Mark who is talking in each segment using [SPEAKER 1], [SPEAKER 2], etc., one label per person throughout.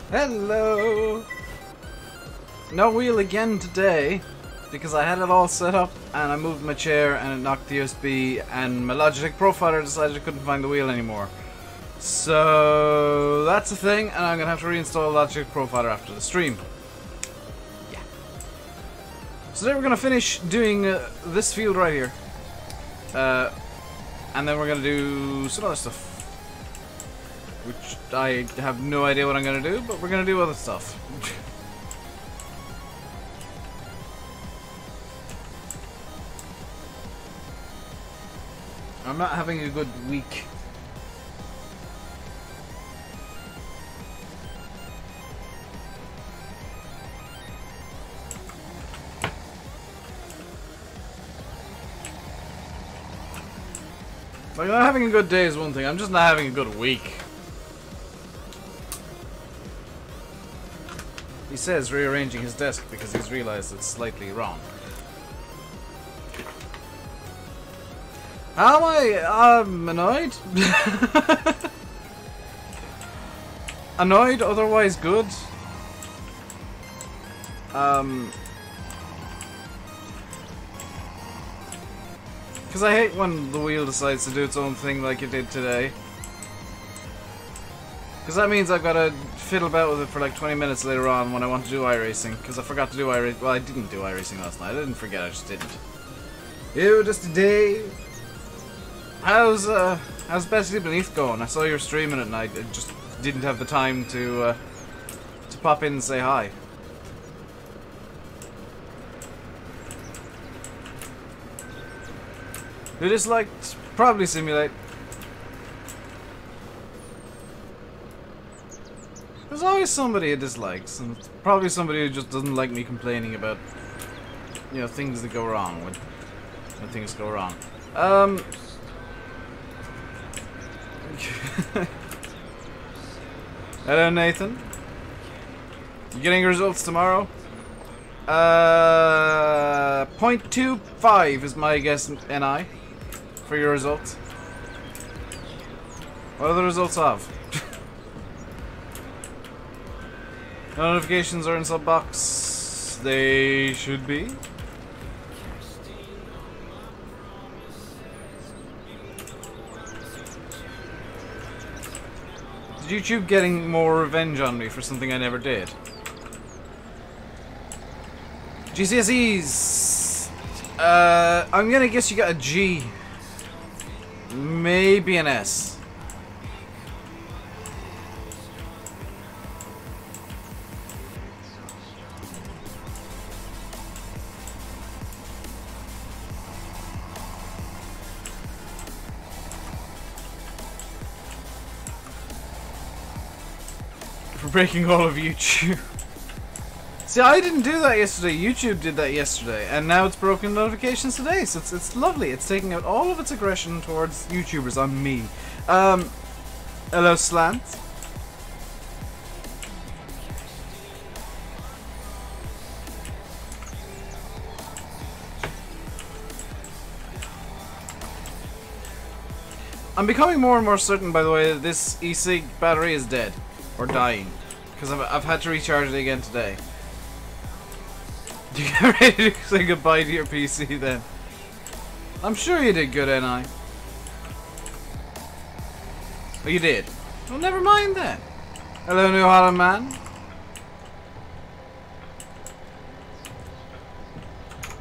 [SPEAKER 1] Hello! No wheel again today, because I had it all set up and I moved my chair and it knocked the USB and my Logitech Profiler decided I couldn't find the wheel anymore. So that's a thing, and I'm going to have to reinstall Logitech Profiler after the stream. Yeah. So today we're going to finish doing this field right here. And then we're going to do some other stuff. Which I have no idea what I'm going to do, but we're going to do other stuff. I'm not having a good week. Like, not having a good day is one thing, I'm just not having a good week. He says rearranging his desk because he's realized it's slightly wrong. How am I? Annoyed? Annoyed, otherwise good. Because I hate when the wheel decides to do its own thing like it did today. Because that means I've got to fiddle about with it for like 20 minutes later on when I want to do iRacing. Because I forgot to do iRacing. Well, I didn't do iRacing last night. I didn't forget, I just didn't. Ew, just a day. How's Bessie Beneath going? I saw you were streaming at night. I just didn't have the time to pop in and say hi. Who disliked? Probably Simulate. There's always somebody who dislikes, and it's probably somebody who just doesn't like me complaining about, you know, things that go wrong when things go wrong. Hello, Nathan. You getting your results tomorrow? 0.25 is my guess, NI, for your results. What are the results of? Notifications are in sub box. They should be. Is YouTube getting more revenge on me for something I never did? GCSEs. I'm gonna guess you got a G. Maybe an S. For breaking all of YouTube. See, I didn't do that yesterday. YouTube did that yesterday, and now it's broken notifications today. So it's lovely. It's taking out all of its aggression towards YouTubers on me. Hello, Slant. I'm becoming more and more certain, by the way, that this e-cig battery is dead. Or dying. Because I've had to recharge it again today. You get ready to say goodbye to your PC then? I'm sure you did good, NI. Oh, you did? Well, never mind then. Hello, New Holland man.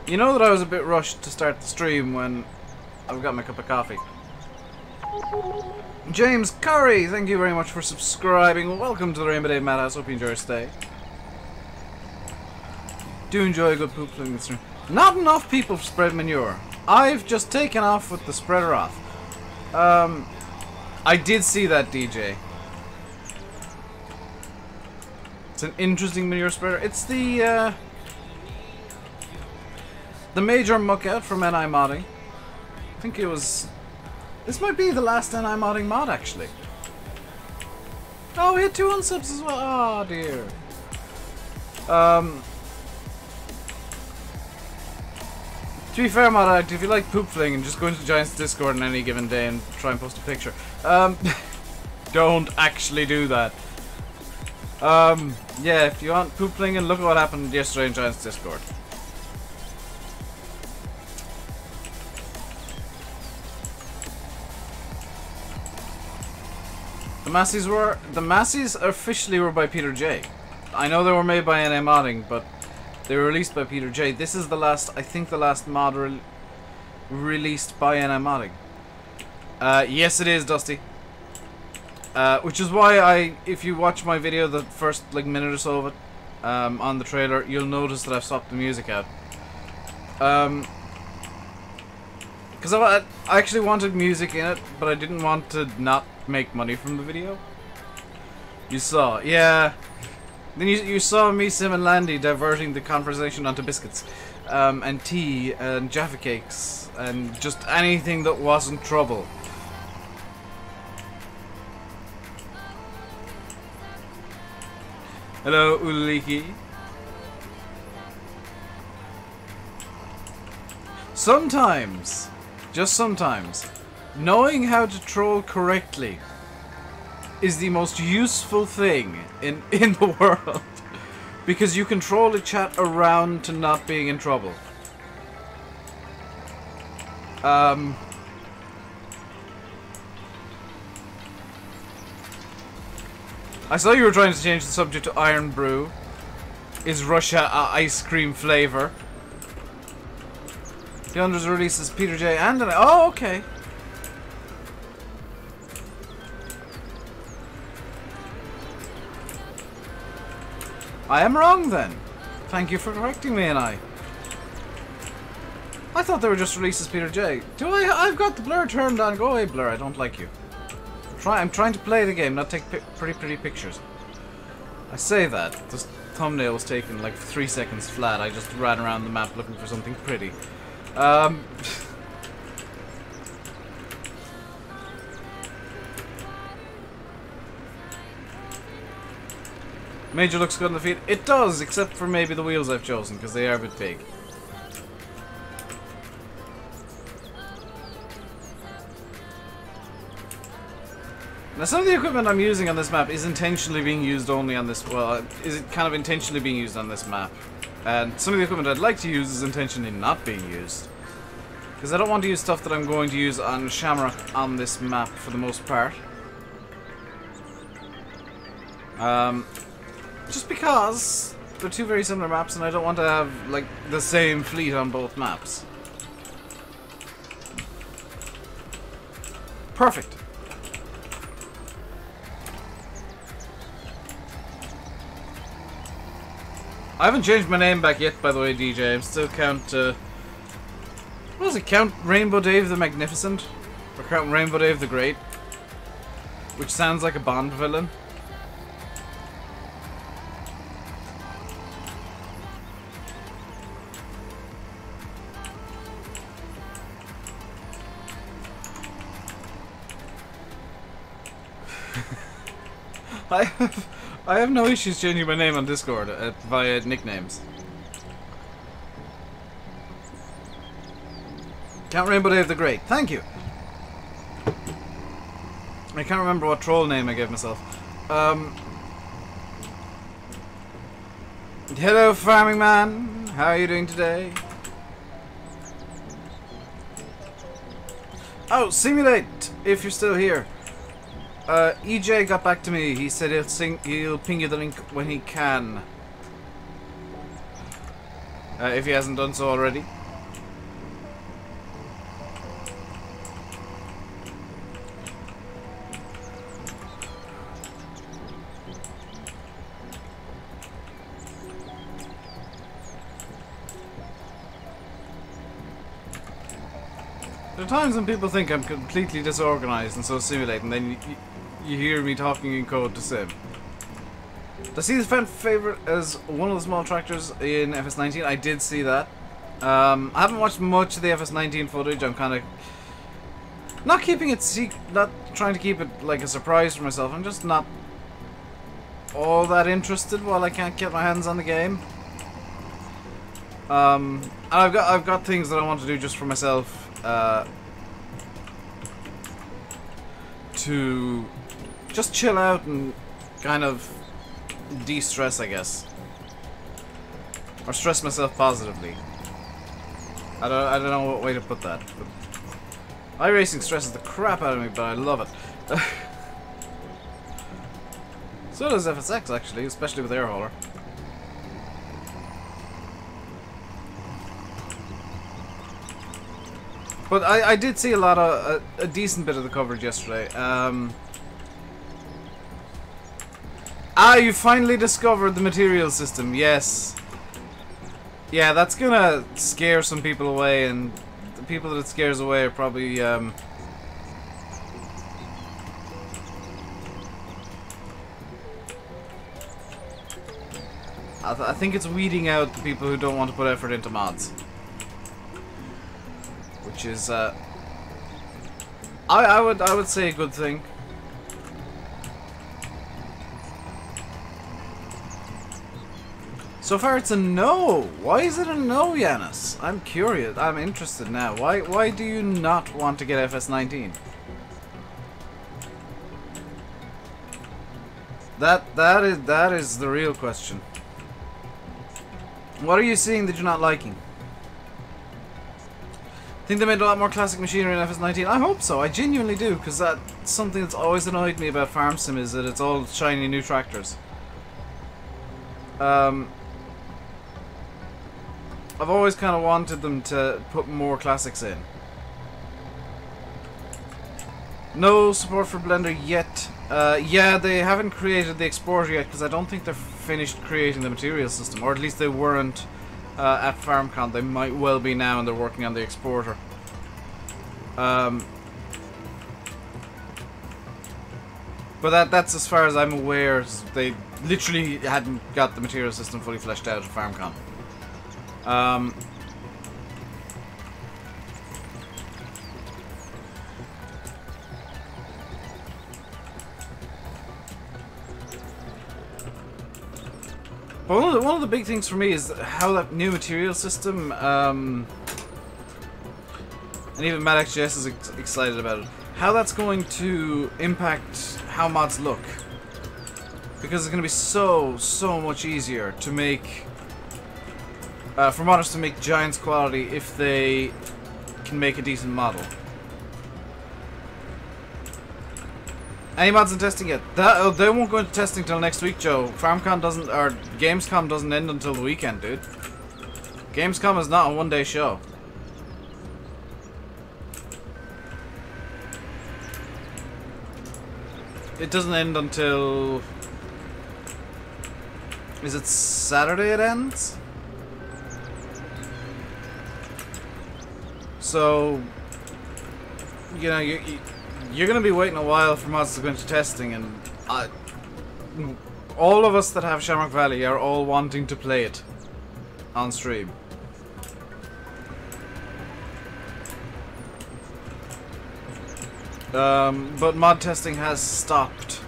[SPEAKER 1] You know that I was a bit rushed to start the stream when I've got my cup of coffee. James Curry, thank you very much for subscribing. Welcome to the RainbowDave Madhouse. Hope you enjoy your stay. Do enjoy a good poop flinging stream. Not enough people spread manure. I've just taken off with the spreader off. I did see that, DJ. It's an interesting manure spreader. It's the major muck out from NI modding. I think it was. This might be the last NI modding mod, actually. Oh, we had 2 unsubs as well. Oh dear. To be fair, Mod Addict, if you like poop flinging, just go into Giants Discord on any given day and try and post a picture. Don't actually do that. Yeah, if you want poopling, and look at what happened yesterday in Giants Discord. The Massies officially were by Peter J. I know they were made by NA Modding, but they were released by Peter J. This is the last, I think the last mod released by NA Modding. Yes it is, Dusty. Which is why if you watch my video, the first like minute or so of it, on the trailer, you'll notice that I've swapped the music out. Because I actually wanted music in it, but I didn't want to not make money from the video. You saw, yeah. Then you saw me, Sim, and Landy diverting the conversation onto biscuits, and tea, and Jaffa cakes, and just anything that wasn't trouble. Hello, Uliki. Sometimes, just sometimes, knowing how to troll correctly is the most useful thing in the world. Because you control the chat around to not being in trouble. I saw you were trying to change the subject to Iron Brew. Is Russia a ice cream flavor? The Unders releases Peter J. and oh, okay. I am wrong then. Thank you for correcting me, and I thought they were just released as Peter J. Do I? I've got the blur turned on. Go away, blur. I don't like you. I'm trying to play the game, not take pretty pictures. I say that. This thumbnail was taken like 3 seconds flat. I just ran around the map looking for something pretty. Major looks good on the feet. It does, except for maybe the wheels I've chosen, because they are a bit big. Now, some of the equipment I'm using on this map is intentionally being used only on this, well, is it kind of intentionally being used on this map. And some of the equipment I'd like to use is intentionally not being used. Because I don't want to use stuff that I'm going to use on Shamrock on this map for the most part. Just because they're two very similar maps and I don't want to have, like, the same fleet on both maps. Perfect. I haven't changed my name back yet, by the way, DJ. I'm still Count, what is it? Count RainbowDave the Magnificent? Or Count RainbowDave the Great? Which sounds like a Bond villain. I have no issues changing my name on Discord via nicknames. Count RainbowDave the Great. Thank you. I can't remember what troll name I gave myself. Hello, farming man. How are you doing today? Oh, Simulate, if you're still here. EJ got back to me. He said he'll ping you the link when he can. If he hasn't done so already. There are times when people think I'm completely disorganized and so Simulate, and then you hear me talking in code to Sim. I see the fan favorite as one of the small tractors in FS19. I did see that. I haven't watched much of the FS19 footage. I'm kind of not keeping it not trying to keep it like a surprise for myself. I'm just not all that interested while I can't get my hands on the game. And I've got things that I want to do just for myself. To just chill out and kind of de-stress, I guess. Or stress myself positively. I don't know what way to put that. But iRacing stresses the crap out of me, but I love it. So does FSX, actually, especially with air hauler. But I did see a decent bit of the coverage yesterday. You finally discovered the material system. Yes. Yeah, that's gonna scare some people away, and the people that it scares away are probably I think it's weeding out the people who don't want to put effort into mods. Which is, I would say a good thing. So far it's a no. Why is it a no, Yanis? I'm curious. I'm interested now. Why do you not want to get FS19? That is the real question. What are you seeing that you're not liking? Think they made a lot more classic machinery in FS19? I hope so. I genuinely do, because that's something that's always annoyed me about Farm Sim, is that it's all shiny new tractors. I've always kind of wanted them to put more classics in. No support for Blender yet. Yeah, they haven't created the exporter yet, because I don't think they're finished creating the material system, or at least they weren't at FarmCon. They might well be now, and they're working on the exporter. But that's as far as I'm aware. They literally hadn't got the material system fully fleshed out at FarmCon. But one of the big things for me is how that new material system, and even MadXJS is excited about it, how that's going to impact how mods look. Because it's going to be so much easier to make, for modders to make Giants quality if they can make a decent model. Any mods in testing yet? They won't go into testing till next week, Joe. FarmCon doesn't, or Gamescom doesn't end until the weekend, dude. Gamescom is not a one-day show. It doesn't end until... Is it Saturday it ends? So... You know, you're going to be waiting a while for mods to go into testing, and all of us that have Shamrock Valley are all wanting to play it on stream. But mod testing has stopped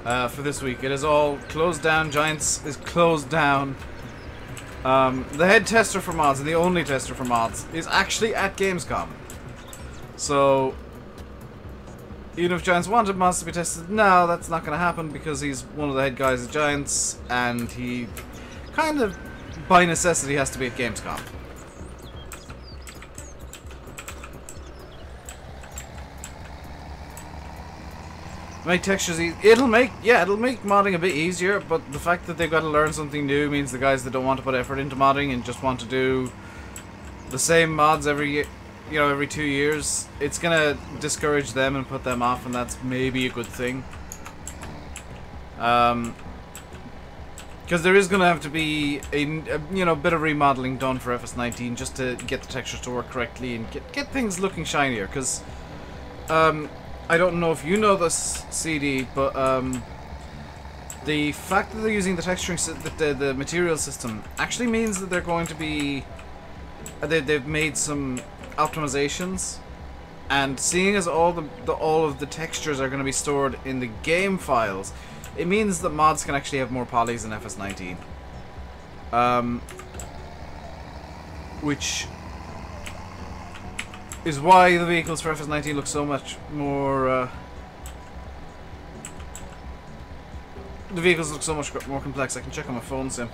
[SPEAKER 1] for this week. It is all closed down. Giants is closed down. The head tester for mods, and the only tester for mods, is actually at Gamescom. So... even if Giants wanted mods to be tested, no, that's not going to happen, because he's one of the head guys at Giants, and he kind of, by necessity, has to be at Gamescom. Make textures easy. It'll make modding a bit easier, but the fact that they've got to learn something new means the guys that don't want to put effort into modding and just want to do the same mods every year, you know, every 2 years, it's gonna discourage them and put them off, and that's maybe a good thing. Because there is gonna have to be a you know, bit of remodeling done for FS19 just to get the textures to work correctly and get things looking shinier. Because I don't know if you know this, CD, but the fact that they're using the texturing, the material system, actually means that they're going to be they've made some optimizations, and seeing as all of the textures are going to be stored in the game files, it means that mods can actually have more polys in FS19, which is why the vehicles for FS19 look so much more The vehicles look so much more complex. I can check on my phone sim.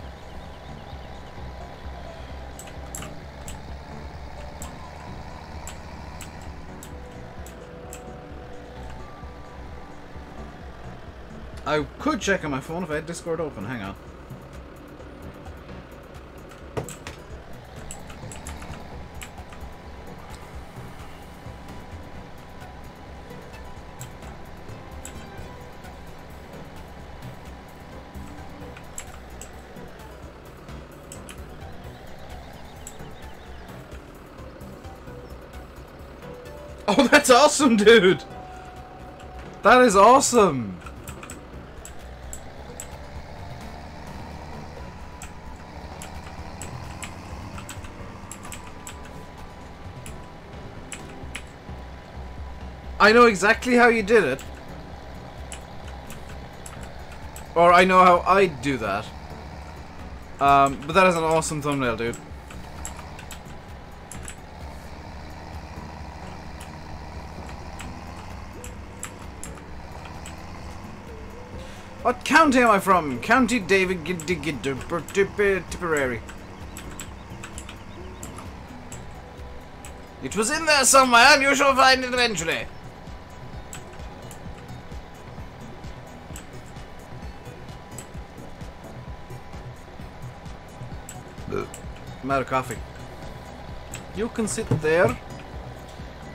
[SPEAKER 1] I could check on my phone if I had Discord open. Hang on. Oh, that's awesome, dude! That is awesome! I know exactly how you did it. Or I know how I'd do that. But that is an awesome thumbnail, dude. What county am I from? County David Tipperary. It was in there somewhere, and you shall find it eventually. I'm out of coffee. You can sit there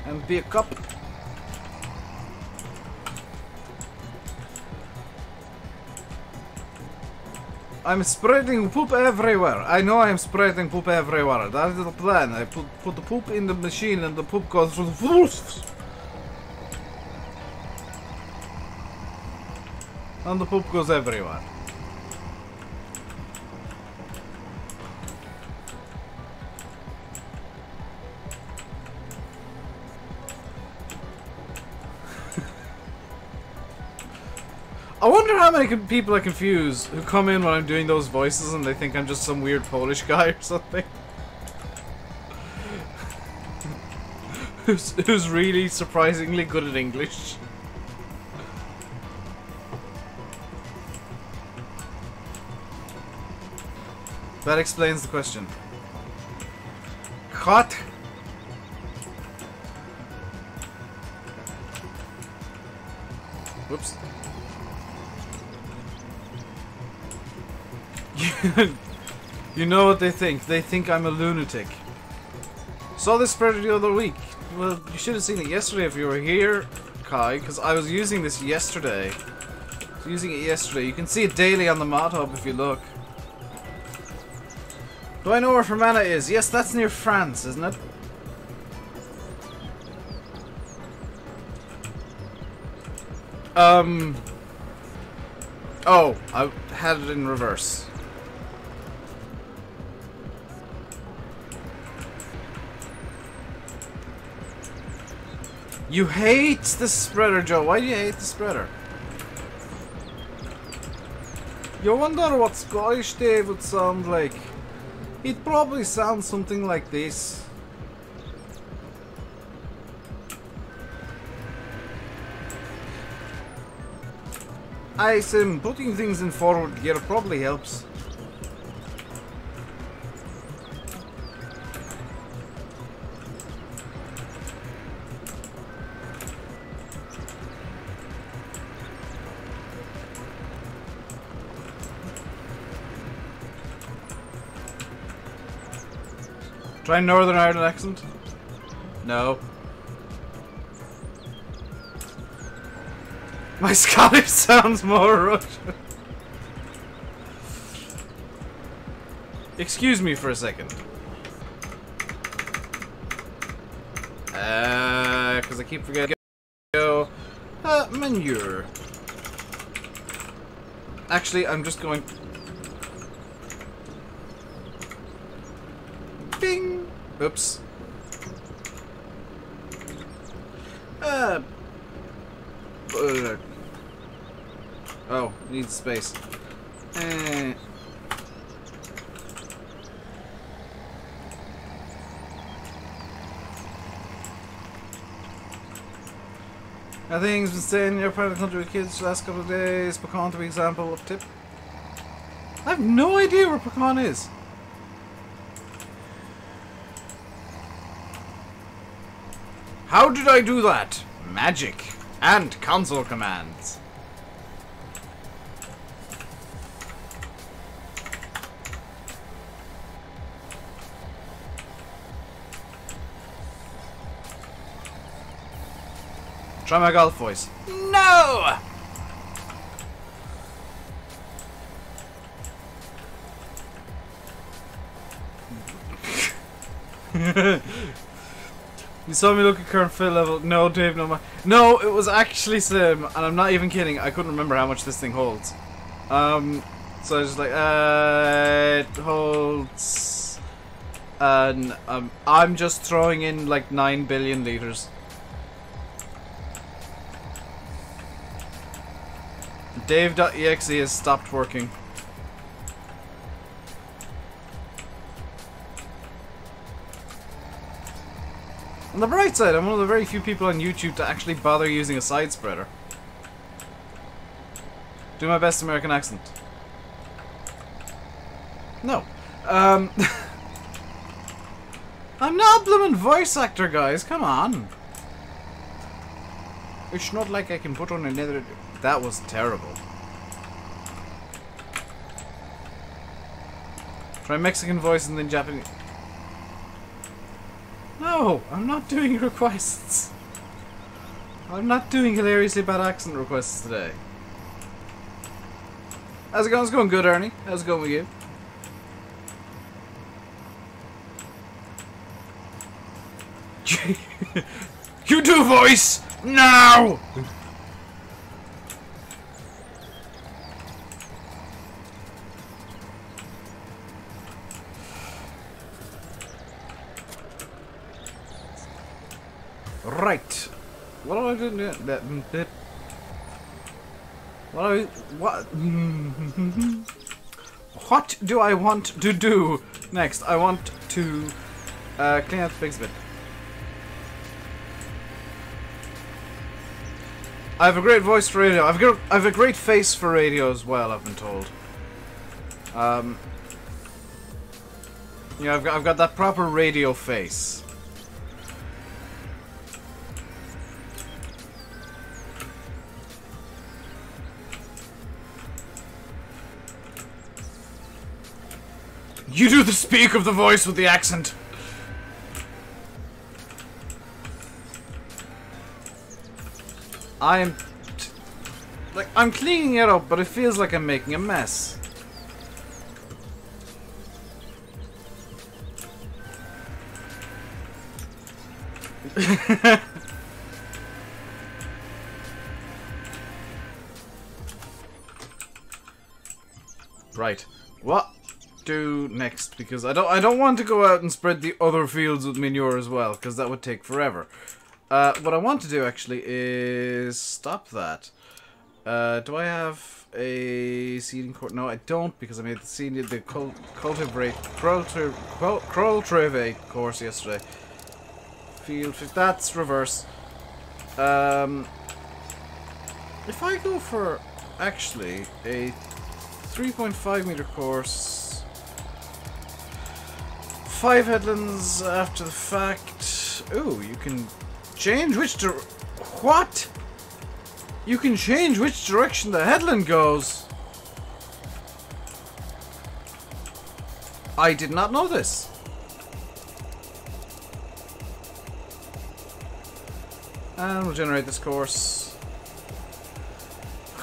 [SPEAKER 1] and be a cup. I'm spreading poop everywhere. I know I'm spreading poop everywhere. That is the plan. I put the poop in the machine and the poop goes through the roof. And the poop goes everywhere. I wonder how many people I confuse who come in when I'm doing those voices and they think I'm just some weird Polish guy or something. who's really surprisingly good at English. That explains the question. Cut. Whoops. You know what they think? They think I'm a lunatic. Saw this spreader the other week. Well, you should have seen it yesterday if you were here, Kai, because I was using this yesterday. You can see it daily on the mod hub if you look. Do I know where Fermanagh is? Yes, that's near France, isn't it? Oh, I had it in reverse. You hate the spreader, Joe. Why do you hate the spreader? You wonder what Scottish Dave would sound like. He'd probably sound something like this. I assume putting things in forward gear probably helps. Try Northern Ireland accent? No. My Scottish sounds more Russian. Excuse me for a second. Because I keep forgetting to go. Menu. Actually, I'm just going. Bing! Oops. Oh, needs space. I think he's been staying in your part of the country with kids the last couple of days. Pecan to be example of tip. I have no idea where Pecan is. How did I do that? Magic and console commands. Try my golf voice. No! You saw me look at current fill level. No, Dave, no. No, it was actually Sim, and I'm not even kidding. I couldn't remember how much this thing holds. So I was just like, it holds. And I'm just throwing in like 9 billion liters. Dave.exe has stopped working. On the bright side, I'm one of the very few people on YouTube to actually bother using a side spreader. Do my best American accent. No. I'm not a bloomin' voice actor, guys. Come on. It's not like I can put on another... That was terrible. Try Mexican voice and then Japanese. No, I'm not doing requests. I'm not doing hilariously bad accent requests today. How's it going? It's going good, Ernie. How's it going with you? You do voice now. Right. What do I do? What do I want to do next? I want to clean out the pigs a bit. I have a great voice for radio. I have a great face for radio as well, I've been told. Yeah, I've got that proper radio face. You do the speak of the voice with the accent. I'm cleaning it up, but it feels like I'm making a mess. Right. What do next? Because I don't want to go out and spread the other fields with manure as well, because that would take forever. What I want to do actually is stop that. Do I have a seeding course? No, I don't, because I made the seeding, the cultivate course yesterday. Field, that's reverse. If I go for actually a 3.5 meter course, 5 headlands after the fact. Ooh, you can change which what? You can change which direction the headland goes. I did not know this. And we'll generate this course.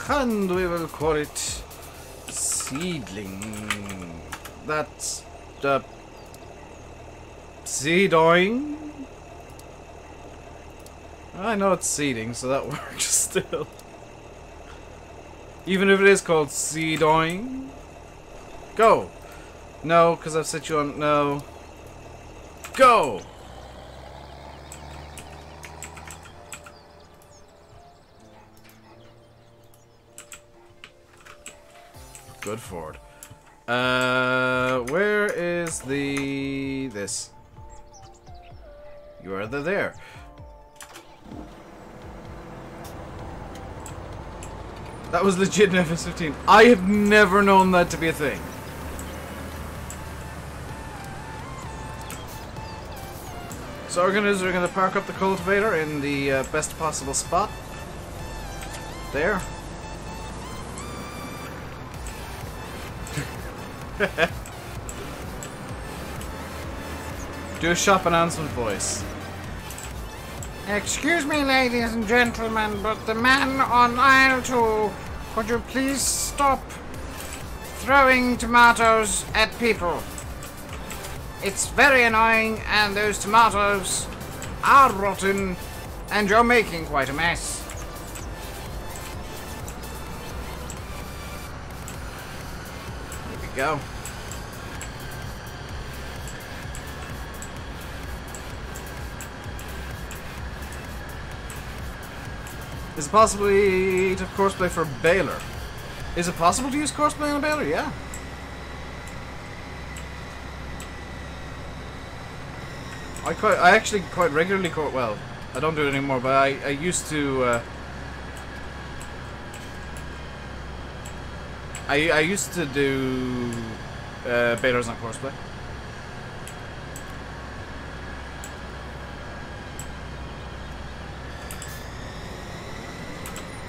[SPEAKER 1] And we will call it Seedling. That's the seeding. I know it's seeding, so that works still. Even if it is called seeding. Go. No, because I've set you on. No. Go. Good Ford. Where is this? You are there. That was legit an FS15. I have never known that to be a thing. So what we're gonna park up the cultivator in the best possible spot. There. Do a shop announcement voice.
[SPEAKER 2] Excuse me, ladies and gentlemen, but the man on aisle 2, could you please stop throwing tomatoes at people? It's very annoying, and those tomatoes are rotten, and you're making quite a mess.
[SPEAKER 1] There we go. Is it possible to use courseplay for Baylor? Is it possible to use courseplay on a Baylor? Yeah. I actually quite regularly well, I don't do it anymore, but I used to I used to do Baylors on courseplay.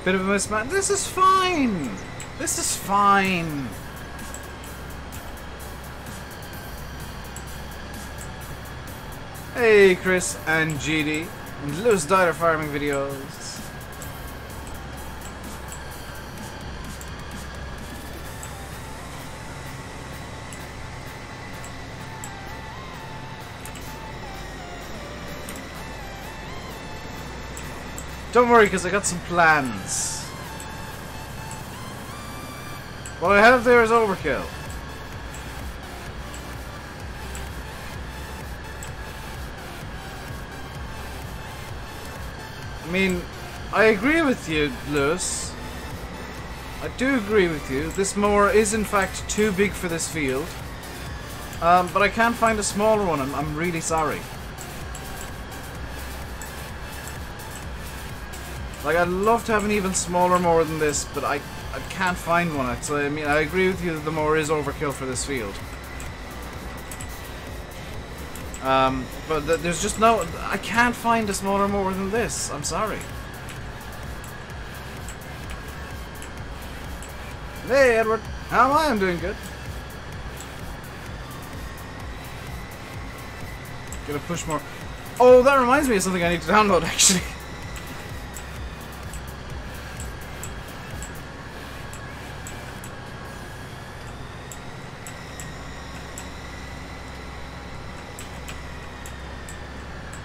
[SPEAKER 1] Bit of a mismatch. This is fine. This is fine. Hey, Chris and GD. Loose diner farming videos. Don't worry, because I got some plans. What I have there is overkill. I mean, I agree with you, Lewis. I do agree with you. This mower is in fact too big for this field. But I can't find a smaller one. I'm really sorry. Like, I'd love to have an even smaller mower than this, but I can't find one. So, I mean, I agree with you that the mower is overkill for this field. But there's just no... I can't find a smaller mower than this. I'm sorry. Hey, Edward. How am I? I'm doing good. Gonna push more... Oh, that reminds me of something I need to download, actually.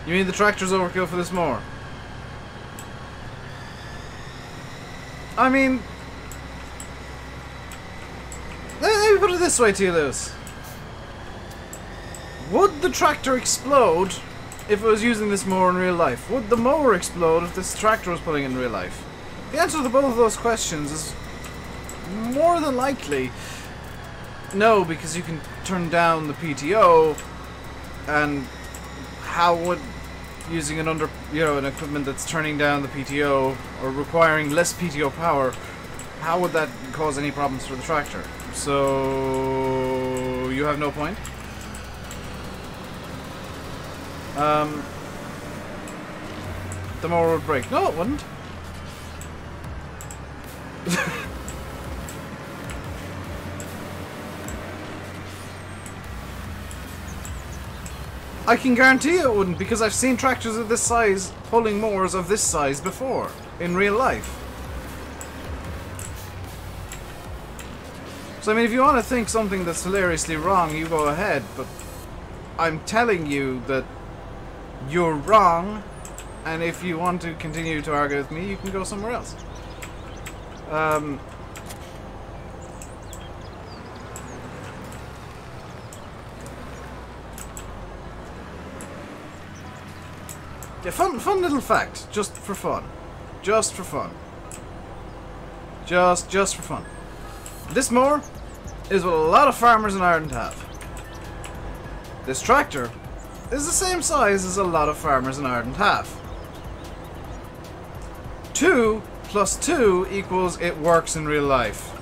[SPEAKER 1] You mean the tractor's overkill for this mower? I mean... Let me put it this way to you, Lewis. Would the tractor explode if it was using this mower in real life? Would the mower explode if this tractor was pulling it in real life? The answer to both of those questions is more than likely no, because you can turn down the PTO, and how would using an an equipment that's turning down the PTO or requiring less PTO power, how would that cause any problems for the tractor? So you have no point. The mower would break. No, it wouldn't. I can guarantee it wouldn't, because I've seen tractors of this size pulling mowers of this size before, in real life. So I mean, if you want to think something that's hilariously wrong, you go ahead, but I'm telling you that you're wrong, and if you want to continue to argue with me, you can go somewhere else. Yeah, fun little fact, just for fun. Just for fun. Just for fun. This mower is what a lot of farmers in Ireland have. This tractor is the same size as a lot of farmers in Ireland have. 2 plus 2 equals it works in real life.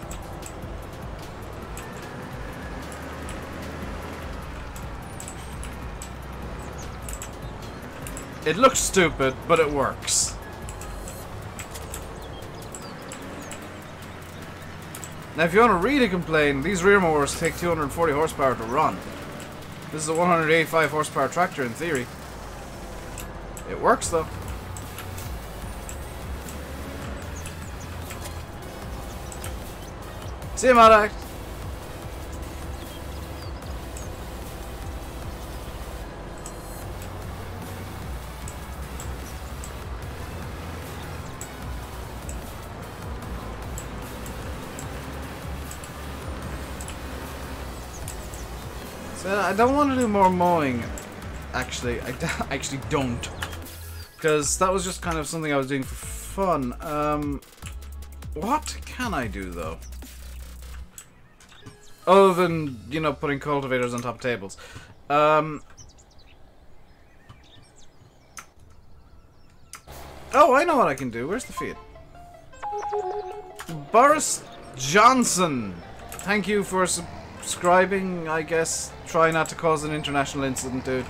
[SPEAKER 1] It looks stupid, but it works. Now, if you want to really complain, these rear mowers take 240 horsepower to run. This is a 185 horsepower tractor in theory. It works though. See you, Modak. So I don't want to do more mowing. Actually, I actually don't. Because that was just kind of something I was doing for fun. What can I do though? Other than, you know, putting cultivators on top of tables. Oh, I know what I can do. Where's the feed? Boris Johnson. Thank you for subscribing, I guess. Try not to cause an international incident, dude.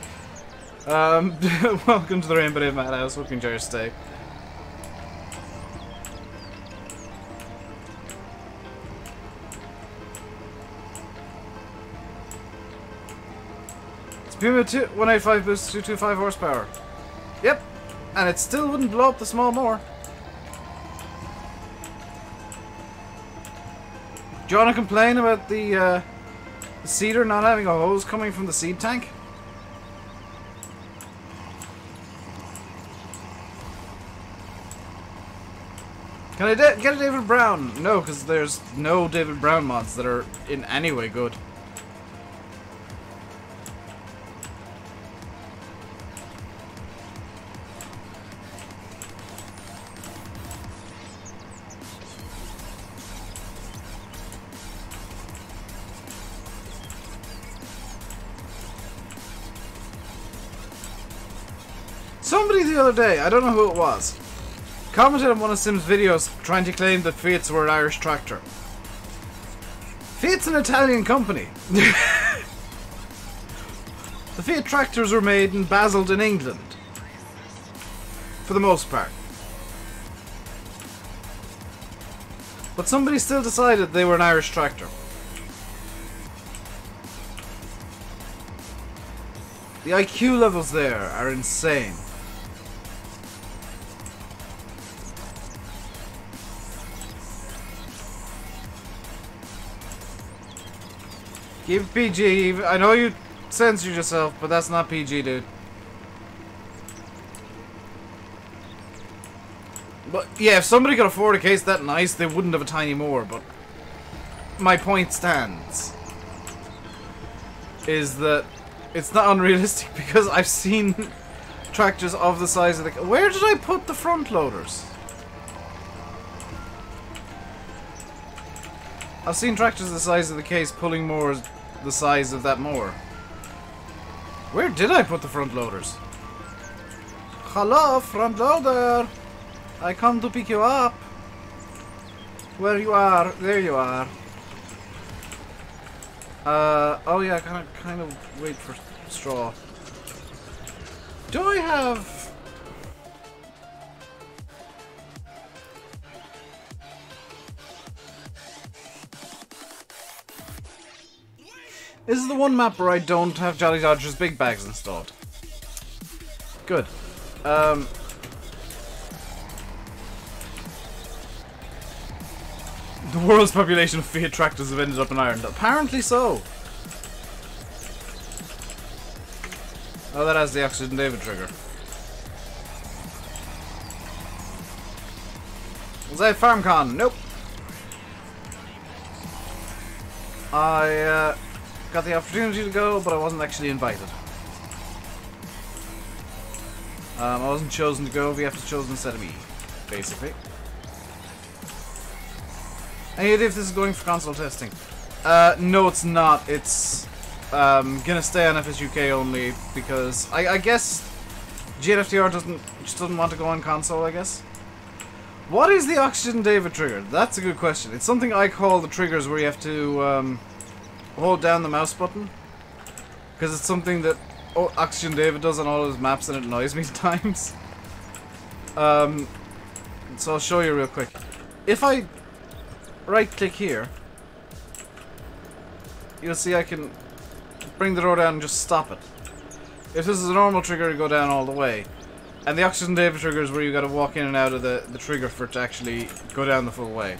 [SPEAKER 1] Welcome to the RainbowDave Madhouse. Hope you enjoy your stay. Puma 185 boost 225 horsepower. Yep, and it still wouldn't blow up the small mower. Do you want to complain about the seeder not having a hose coming from the seed tank? Can I get a David Brown? No, because there's no David Brown mods that are in any way good. Somebody the other day, I don't know who it was, commented on one of Sim's videos trying to claim that Fiat's were an Irish tractor. Fiat's an Italian company. The Fiat tractors were made in Basildon, England. For the most part. But somebody still decided they were an Irish tractor. The IQ levels there are insane. Keep it PG. I know you censored yourself, but that's not PG, dude. But yeah, if somebody could afford a case that nice, they wouldn't have a tiny mower, but my point stands. Is that it's not unrealistic because I've seen tractors of the size of the... Where did I put the front loaders? I've seen tractors the size of the case pulling mowers the size of that mower. Where did I put the front loaders? Hello, front loader! I come to pick you up. Where you are? There you are. Oh yeah, kind of wait for straw. Do I have... This is the one map where I don't have Jolly Dodger's big bags installed. Good. The world's population of Fiat tractors have ended up in Ireland. Apparently so. Oh, that has the Oxygen David trigger. Was I at FarmCon? Nope. I got the opportunity to go, but I wasn't actually invited. I wasn't chosen to go, VF was chosen instead of me, basically. Any idea if this is going for console testing? No, it's not. It's gonna stay on FSUK only because I guess GNFTR just doesn't want to go on console, I guess. What is the Oxygen David trigger? That's a good question. It's something I call the triggers where you have to hold down the mouse button. Because it's something that Oxygen David does on all his maps and it annoys me at times. So I'll show you real quick. If I right click here, you'll see I can bring the door down and just stop it. If this is a normal trigger, you go down all the way. And the Oxygen David trigger is where you gotta walk in and out of the trigger for it to actually go down the full way.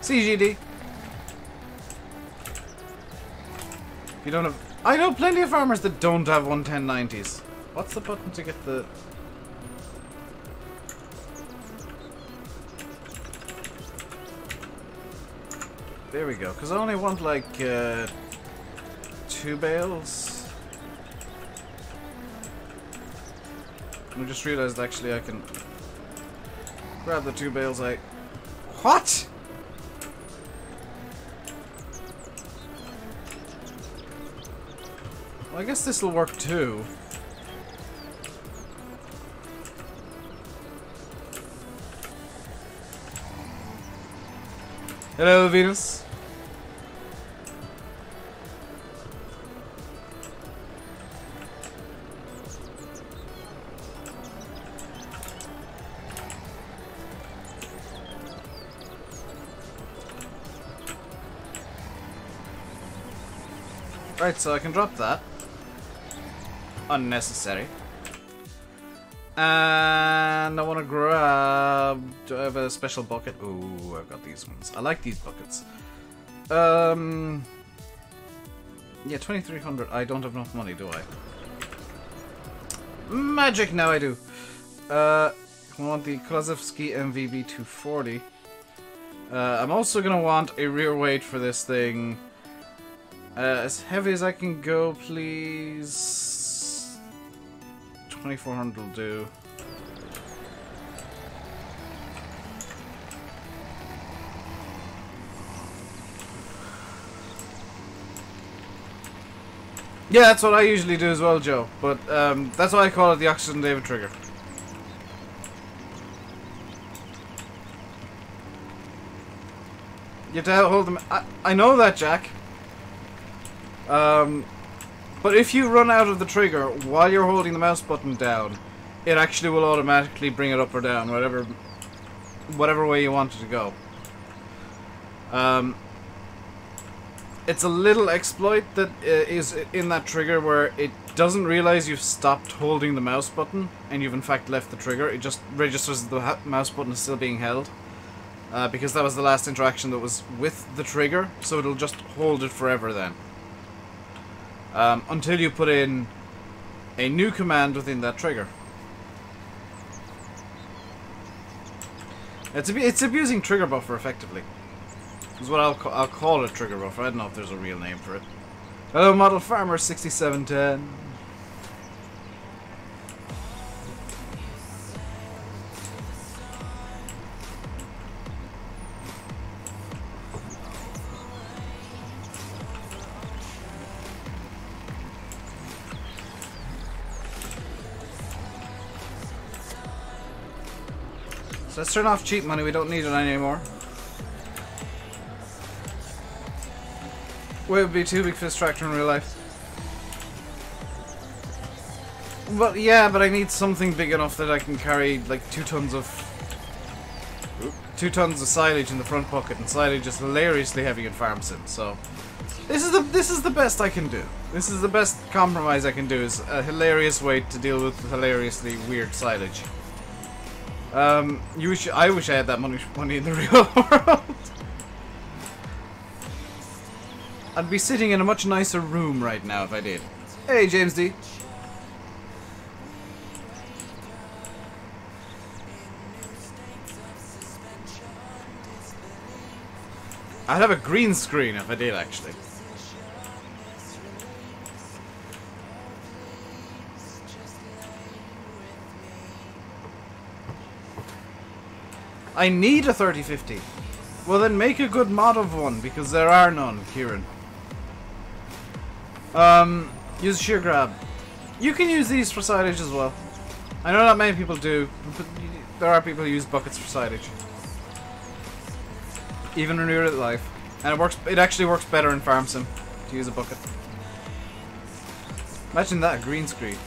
[SPEAKER 1] CGD. If you don't have... I know plenty of farmers that don't have 11090s. What's the button to get the... There we go, because I only want like 2 bales. I just realized actually I can grab the 2 bales What?! Well, I guess this will work too. Hello, Venus. Right, so I can drop that. Unnecessary. And I want to grab... Do I have a special bucket? Ooh, I've got these ones. I like these buckets. Yeah, 2300. I don't have enough money, do I? Magic! Now I do. I want the Klazewski MVB 240. I'm also going to want a rear weight for this thing. As heavy as I can go, please. 2400 will do. Yeah, that's what I usually do as well, Joe. But that's why I call it the Oxygen David trigger. You have to hold them. I know that, Jack. But if you run out of the trigger while you're holding the mouse button down, it actually will automatically bring it up or down, whatever way you want it to go. It's a little exploit that is in that trigger where it doesn't realize you've stopped holding the mouse button and you've in fact left the trigger. It just registers the mouse button is still being held. Because that was the last interaction that was with the trigger, so it'll just hold it forever then. Until you put in a new command within that trigger. It's abusing trigger buffer effectively. Is what I'll call it, trigger buffer. I don't know if there's a real name for it. Hello, Model Farmer 6710. So let's turn off cheap money, we don't need it anymore. Weight would be too big for this tractor in real life. But yeah, but I need something big enough that I can carry like 2 tons of silage in the front pocket, and silage is hilariously heavy in farm sim, so this is the best I can do. This is the best compromise I can do, is a hilarious way to deal with hilariously weird silage. I wish I had that money in the real world. I'd be sitting in a much nicer room right now if I did. Hey, James D. I'd have a green screen if I did, actually. I need a 3050. Well, then make a good mod of one, because there are none, Kieran. Use shear grab. You can use these for silage as well. I know not many people do, but there are people who use buckets for silage. Even in real life. And it works. It actually works better in Farm Sim to use a bucket. Imagine that, green screen.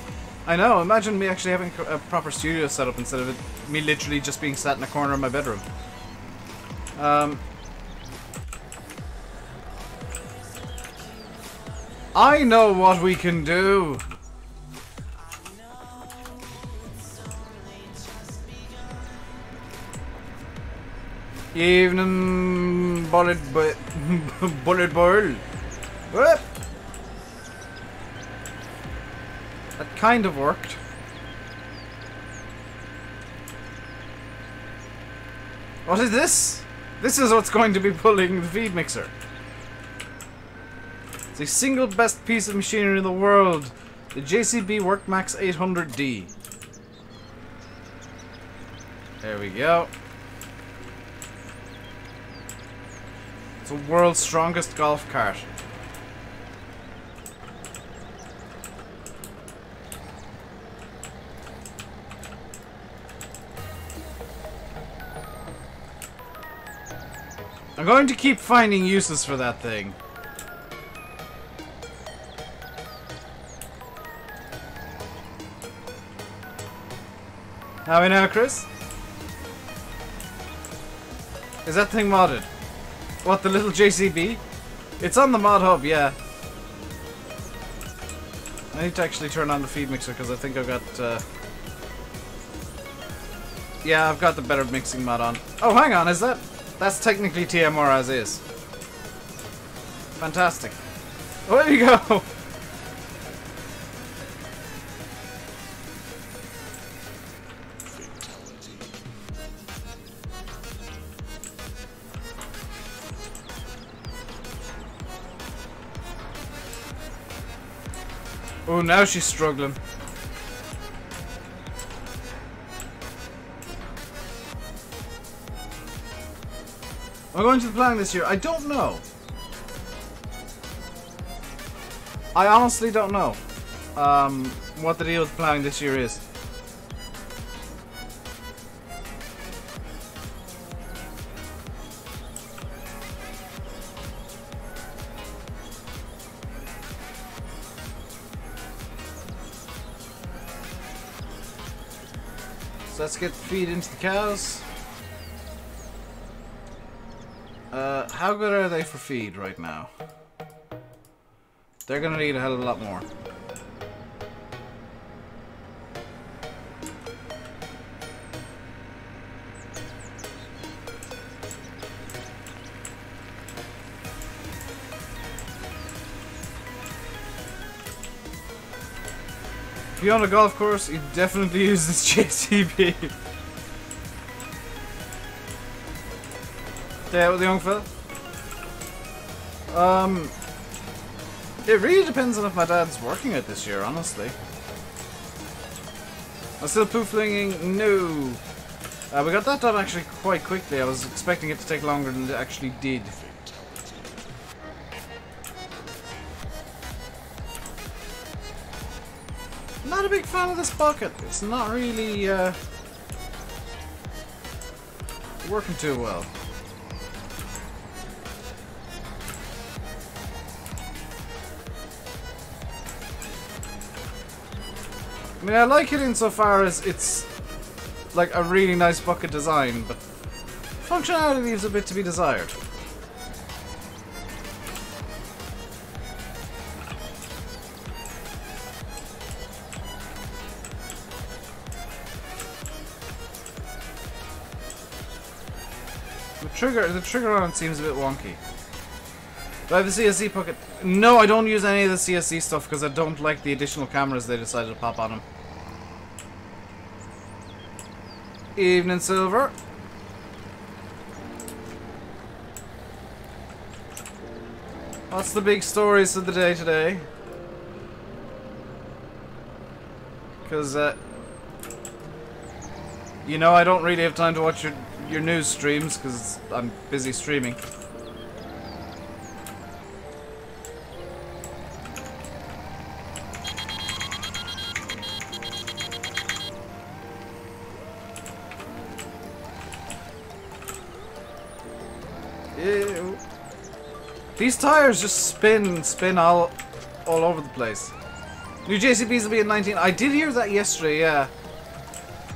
[SPEAKER 1] I know, imagine me actually having a proper studio set up instead of me literally just being sat in a corner of my bedroom. I know what we can do! Evening bullet boil. Whoop. That kind of worked. What is this? This is what's going to be pulling the feed mixer. It's the single best piece of machinery in the world. The JCB Workmax 800D. There we go. It's the world's strongest golf cart. I'm going to keep finding uses for that thing. How we now, Chris? Is that thing modded? What, the little JCB? It's on the mod hub, yeah. I need to actually turn on the feed mixer because I think I've got... Yeah, I've got the better mixing mod on. Oh, hang on, is that... That's technically TMR as is. Fantastic. Away we go! Oh, now she's struggling. Am I going to the planning this year? I don't know. I honestly don't know what the deal with planning this year is. So let's get the feed into the cows. How good are they for feed right now? They're gonna need a hell of a lot more. If you're on a golf course, you definitely use this JCB. Stay out with the young fella. It really depends on if my dad's working it this year, honestly. I'm still flinging. No. We got that done actually quite quickly. I was expecting it to take longer than it actually did. Not a big fan of this bucket. It's not really working too well. I mean, I like it insofar as it's like a really nice bucket design, but functionality leaves a bit to be desired. The trigger on it seems a bit wonky. Do I have the CSC bucket? No, I don't use any of the CSC stuff because I don't like the additional cameras they decided to pop on them. Evening, Silver. What's the big stories of the day today? Because, you know, I don't really have time to watch your news streams because I'm busy streaming. Ew. These tires just spin all over the place. New JCBs will be at 19. I did hear that yesterday, yeah.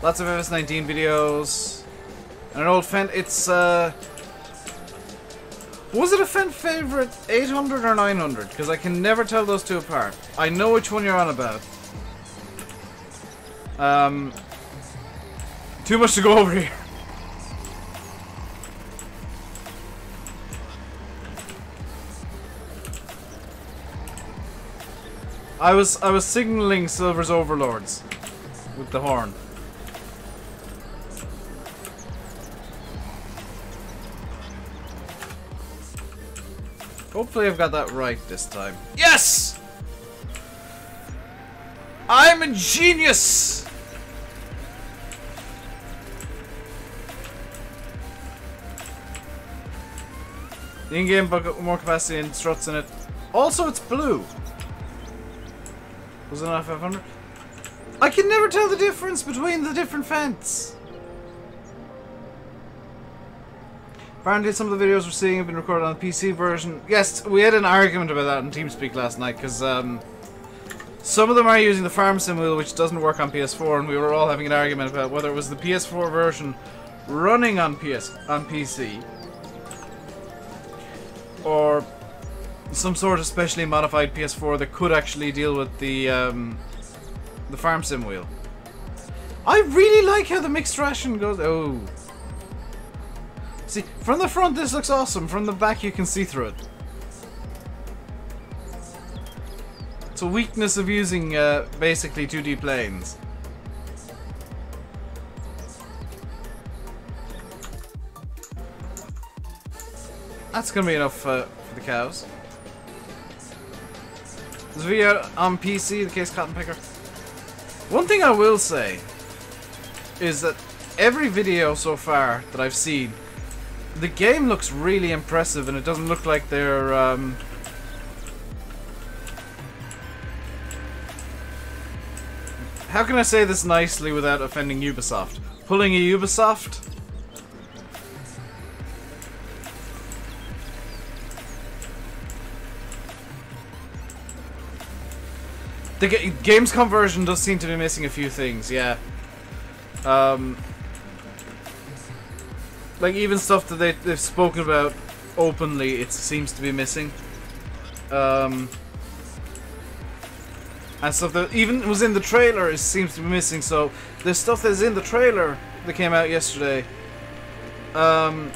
[SPEAKER 1] Lots of FS19 videos. And an old Fendt. It's, was it a Fendt favorite 800 or 900? Because I can never tell those two apart. I know which one you're on about. Too much to go over here. I was signaling Silver's overlords with the horn. Hopefully I've got that right this time. Yes! I'm a genius! The in-game bucket with more capacity and struts in it. Also, it's blue. Was it not 500? I can never tell the difference between the different Fendts. Apparently some of the videos we're seeing have been recorded on the PC version. Yes, we had an argument about that in TeamSpeak last night, because some of them are using the farm sim wheel, which doesn't work on PS4, and we were all having an argument about whether it was the PS4 version running on PC, or some sort of specially modified PS4 that could actually deal with the farm sim wheel. I really like how the mixed ration goes. Oh. See, from the front this looks awesome. From the back you can see through it. It's a weakness of using basically 2D planes. That's gonna be enough for the cows. There's a video on PC, the case cotton picker. One thing I will say is that every video so far that I've seen, the game looks really impressive, and it doesn't look like they're how can I say this nicely without offending Ubisoft? Pulling a Ubisoft? The game's conversion does seem to be missing a few things, yeah. Like even stuff that they've spoken about openly, it seems to be missing. And stuff that even was in the trailer, it seems to be missing. So there's stuff that's in the trailer that came out yesterday that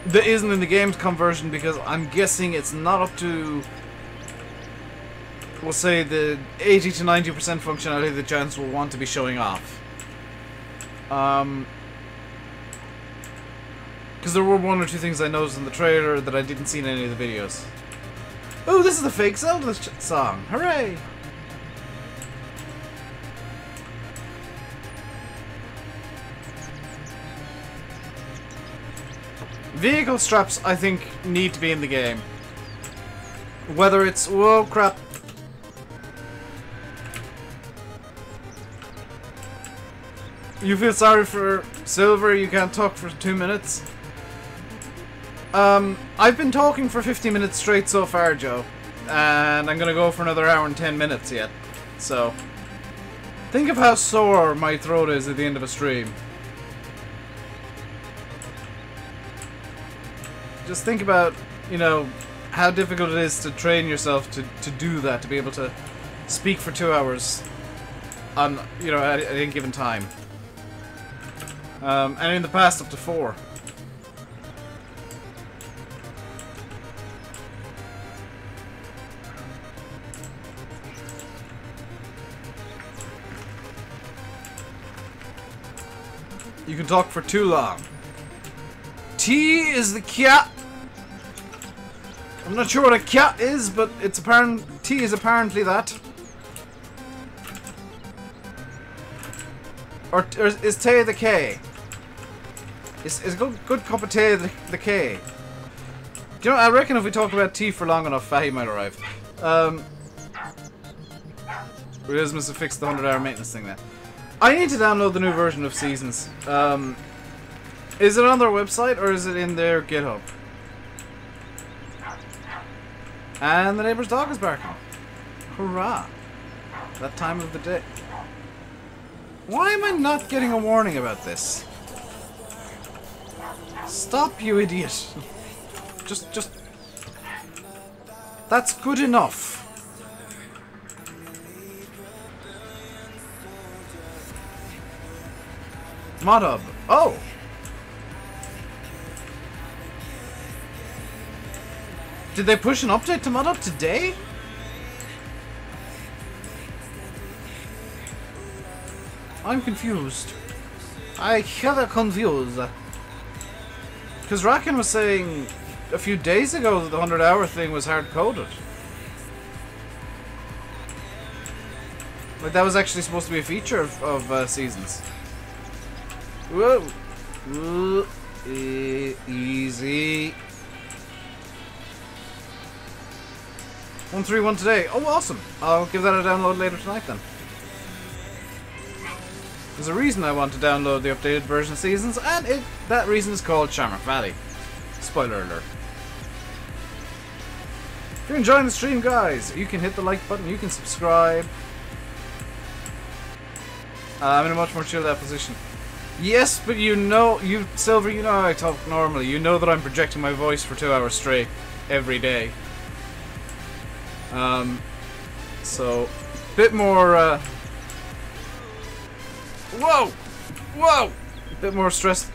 [SPEAKER 1] isn't in the game's conversion, because I'm guessing it's not up to, we'll say, the 80 to 90% functionality that Giants will want to be showing off. Because there were one or two things I noticed in the trailer that I didn't see in any of the videos. Oh, this is the fake Zelda song! Hooray! Vehicle straps, I think, need to be in the game. Whether it's... whoa, crap. You feel sorry for Silver, you can't talk for 2 minutes? I've been talking for 50 minutes straight so far, Joe. And I'm gonna go for another hour and 10 minutes yet. So, think of how sore my throat is at the end of a stream. Just think about, you know, how difficult it is to train yourself to do that, to be able to speak for 2 hours on, you know, at any given time. And in the past, up to 4. You can talk for too long. T is the cat. I'm not sure what a cat is, but it's apparent. T is apparently that. Or is Tay the K? Is a good cup of tea the K? Do you know, I reckon if we talk about tea for long enough, Fahy might arrive. Realism must have fixed the 100-hour maintenance thing there. I need to download the new version of Seasons. Is it on their website or is it in their GitHub? And the neighbor's dog is barking. Hurrah. That time of the day. Why am I not getting a warning about this? Stop, you idiot. Just... That's good enough. Modub. Oh! Did they push an update to Modub today? I'm confused. I kinda confused. Because Racken was saying a few days ago that the 100-hour thing was hard-coded. Like, that was actually supposed to be a feature of Seasons. Whoa! Whoa. Easy. 131 today. Oh, awesome. I'll give that a download later tonight then. There's a reason I want to download the updated version of Seasons, and that reason is called Shamrock Valley. Spoiler alert. If you're enjoying the stream, guys, you can hit the like button, you can subscribe. I'm in a much more chilled out position. Yes, but Silver, you know how I talk normally. You know that I'm projecting my voice for 2 hours straight every day. So, bit more, whoa! Whoa! Bit more stress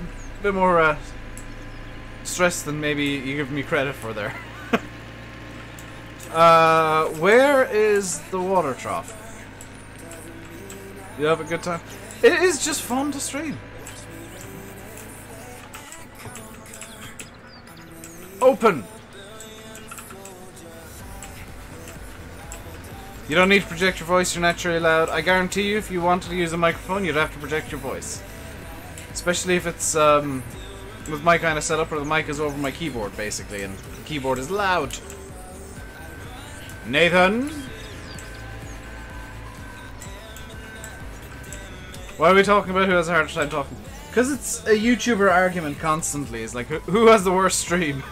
[SPEAKER 1] than maybe you give me credit for there. Where is the water trough? You have a good time? It is just fun to stream. Open! You don't need to project your voice, you're naturally loud. I guarantee you, if you wanted to use a microphone, you'd have to project your voice. Especially if it's, with my kind of setup where the mic is over my keyboard, basically, and the keyboard is loud. Nathan? Why are we talking about who has a harder time talking? Because it's a YouTuber argument constantly. It's like, who has the worst stream?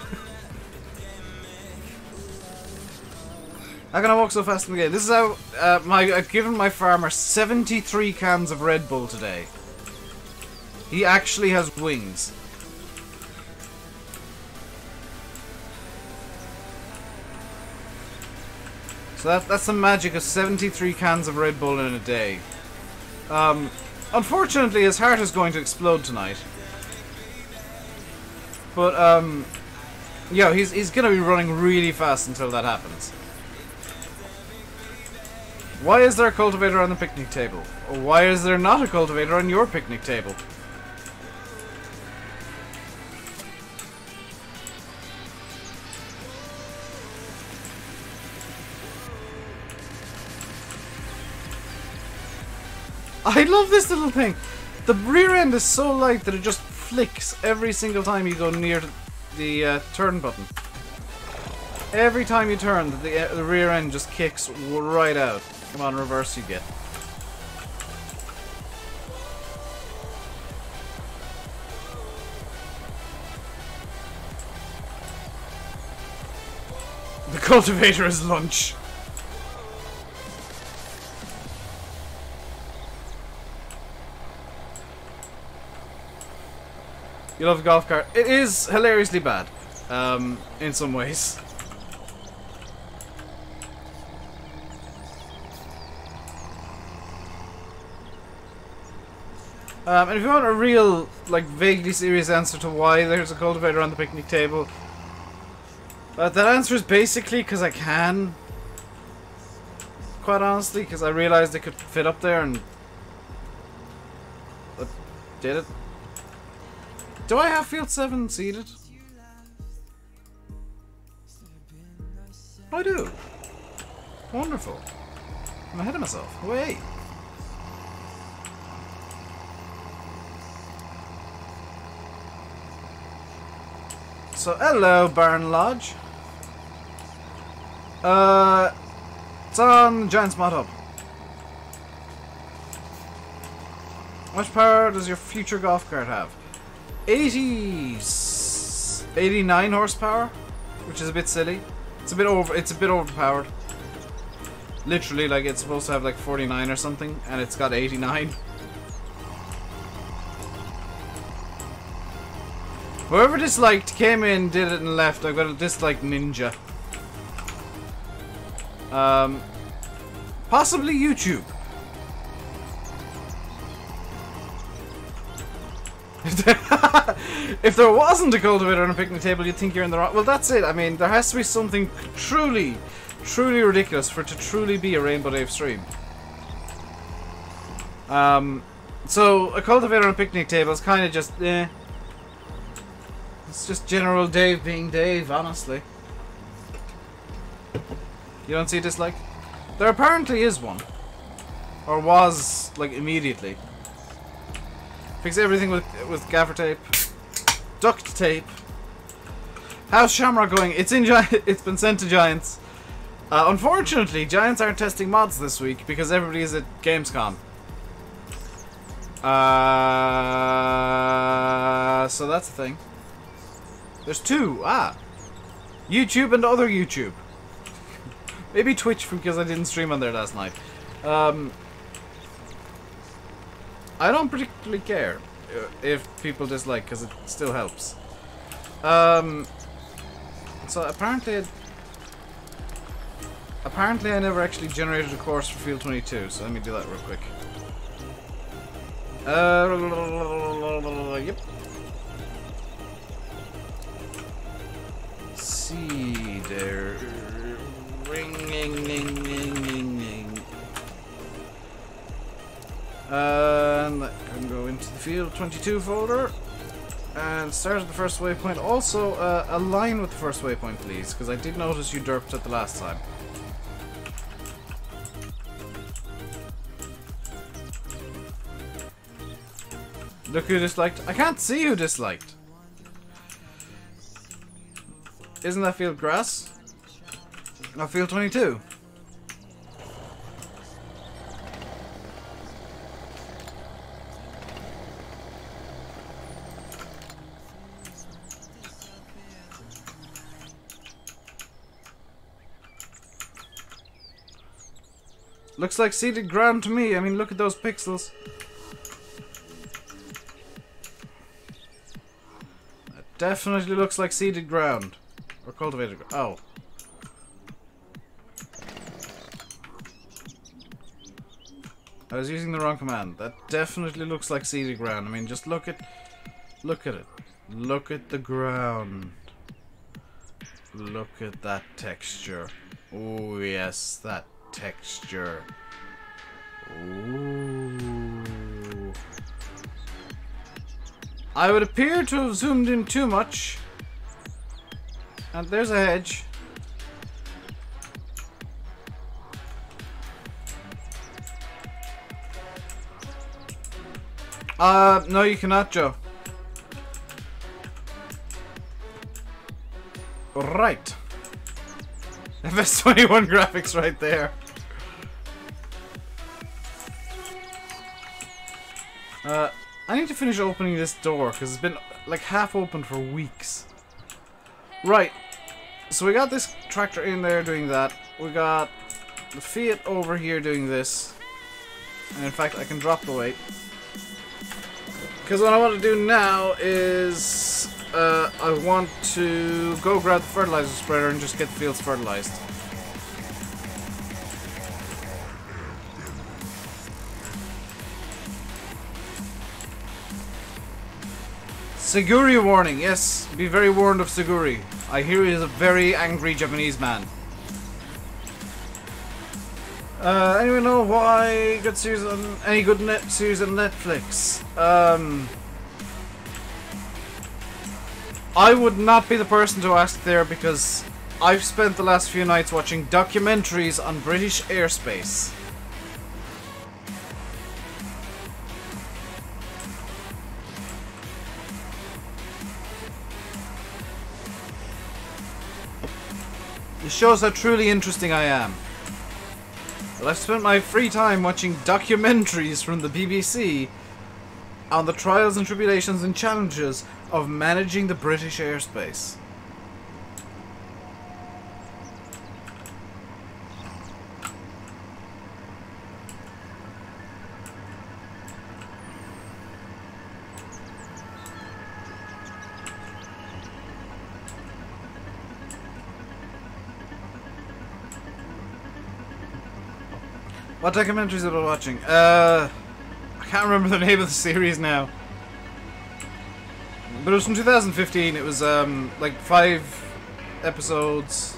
[SPEAKER 1] How can I walk so fast in the game? This is how I've given my farmer 73 cans of Red Bull today. He actually has wings. So that's the magic of 73 cans of Red Bull in a day. Unfortunately, his heart is going to explode tonight. But yeah, he's gonna be running really fast until that happens. Why is there a cultivator on the picnic table? Or why is there not a cultivator on your picnic table? I love this little thing. The rear end is so light that it just flicks every single time you go near the turn button. Every time you turn, the rear end just kicks right out. Come on, reverse you get. The cultivator is lunch. You love the golf cart. It is hilariously bad, in some ways. And if you want a real, like, vaguely serious answer to why there's a cultivator on the picnic table, that answer is basically because I can. Quite honestly, because I realized it could fit up there and did it. Do I have field 7 seeded? I do. Wonderful. I'm ahead of myself. Wait. So, hello, Barn Lodge. It's on Giant's Mod Hub. How much power does your future golf cart have? 89 horsepower, which is a bit silly. It's a bit overpowered. Literally, like, it's supposed to have like 49 or something, and it's got 89. Whoever disliked came in, did it, and left. I've got a dislike ninja. Possibly YouTube. If there wasn't a cultivator on a picnic table, you'd think you're in the wrong. Well, that's it. I mean, there has to be something truly ridiculous for it to truly be a RainbowDave stream. So a cultivator on a picnic table is kind of just, eh. It's just general Dave being Dave, honestly. You don't see a dislike? There apparently is one. Or was, like, immediately. Fix everything with gaffer tape. Duct tape. How's Shamrock going? It's in it's been sent to Giants. Unfortunately, Giants aren't testing mods this week because everybody is at Gamescom. So that's the thing. There's two. YouTube and other YouTube. Maybe Twitch because I didn't stream on there last night. I don't particularly care if people dislike because it still helps. So apparently I never actually generated a course for Field 22, so let me do that real quick. Yep. See there. Ring. And I can go into the Field 22 folder and start at the first waypoint. Also, align with the first waypoint, please, because I did notice you derped it the last time. Look who disliked. I can't see who disliked. Isn't that Field Grass? No, Field 22. Looks like seeded ground to me. I mean, look at those pixels. That definitely looks like seeded ground. Or cultivated ground. Oh. I was using the wrong command. That definitely looks like seeded ground. I mean, just look at it. Look at the ground. Look at that texture. Oh yes, that texture. Ooh. I would appear to have zoomed in too much. And there's a hedge. No, you cannot, Joe. Right. FS21 graphics right there. I need to finish opening this door because it's been like half open for weeks. Right. So we got this tractor in there doing that. We got the Fiat over here doing this. And in fact, I can drop the weight. Because what I want to do now is I want to go grab the fertilizer spreader and just get the fields fertilized. Seguri warning, yes, be very warned of Seguri. I hear he is a very angry Japanese man. Anyone know why good series on any good net series on Netflix? I would not be the person to ask there because I've spent the last few nights watching documentaries on British airspace. It shows how truly interesting I am. But I've spent my free time watching documentaries from the BBC on the trials and tribulations and challenges of managing the British airspace. What documentaries am I watching? I can't remember the name of the series now. But it was from 2015. It was like 5 episodes.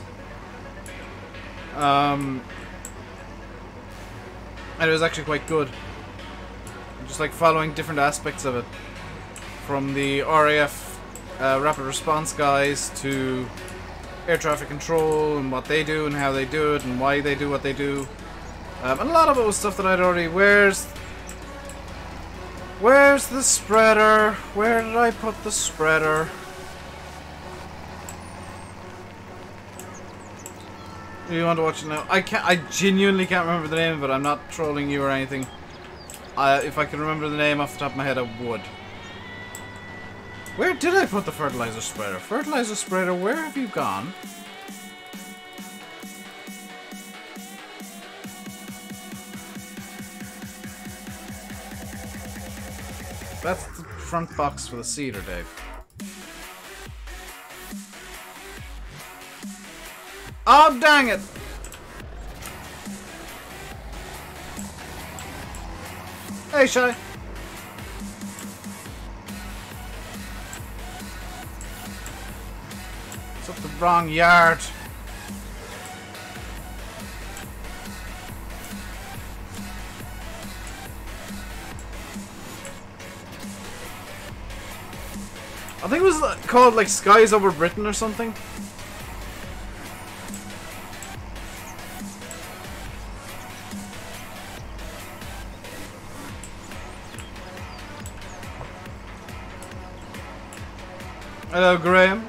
[SPEAKER 1] And it was actually quite good. Just like following different aspects of it. From the RAF rapid response guys to air traffic control and what they do and how they do it and why they do what they do. And a lot of it was stuff that I'd already... Where's the spreader? Where did I put the spreader? Do you want to watch it now? I genuinely can't remember the name of it. I'm not trolling you or anything. If I could remember the name off the top of my head, I would. Where did I put the fertilizer spreader? Fertilizer spreader, where have you gone? That's the front box for the cedar, Dave. Oh, dang it! Hey, Shy. It's up the wrong yard. I think it was called like Skies Over Britain or something. Hello, Graham.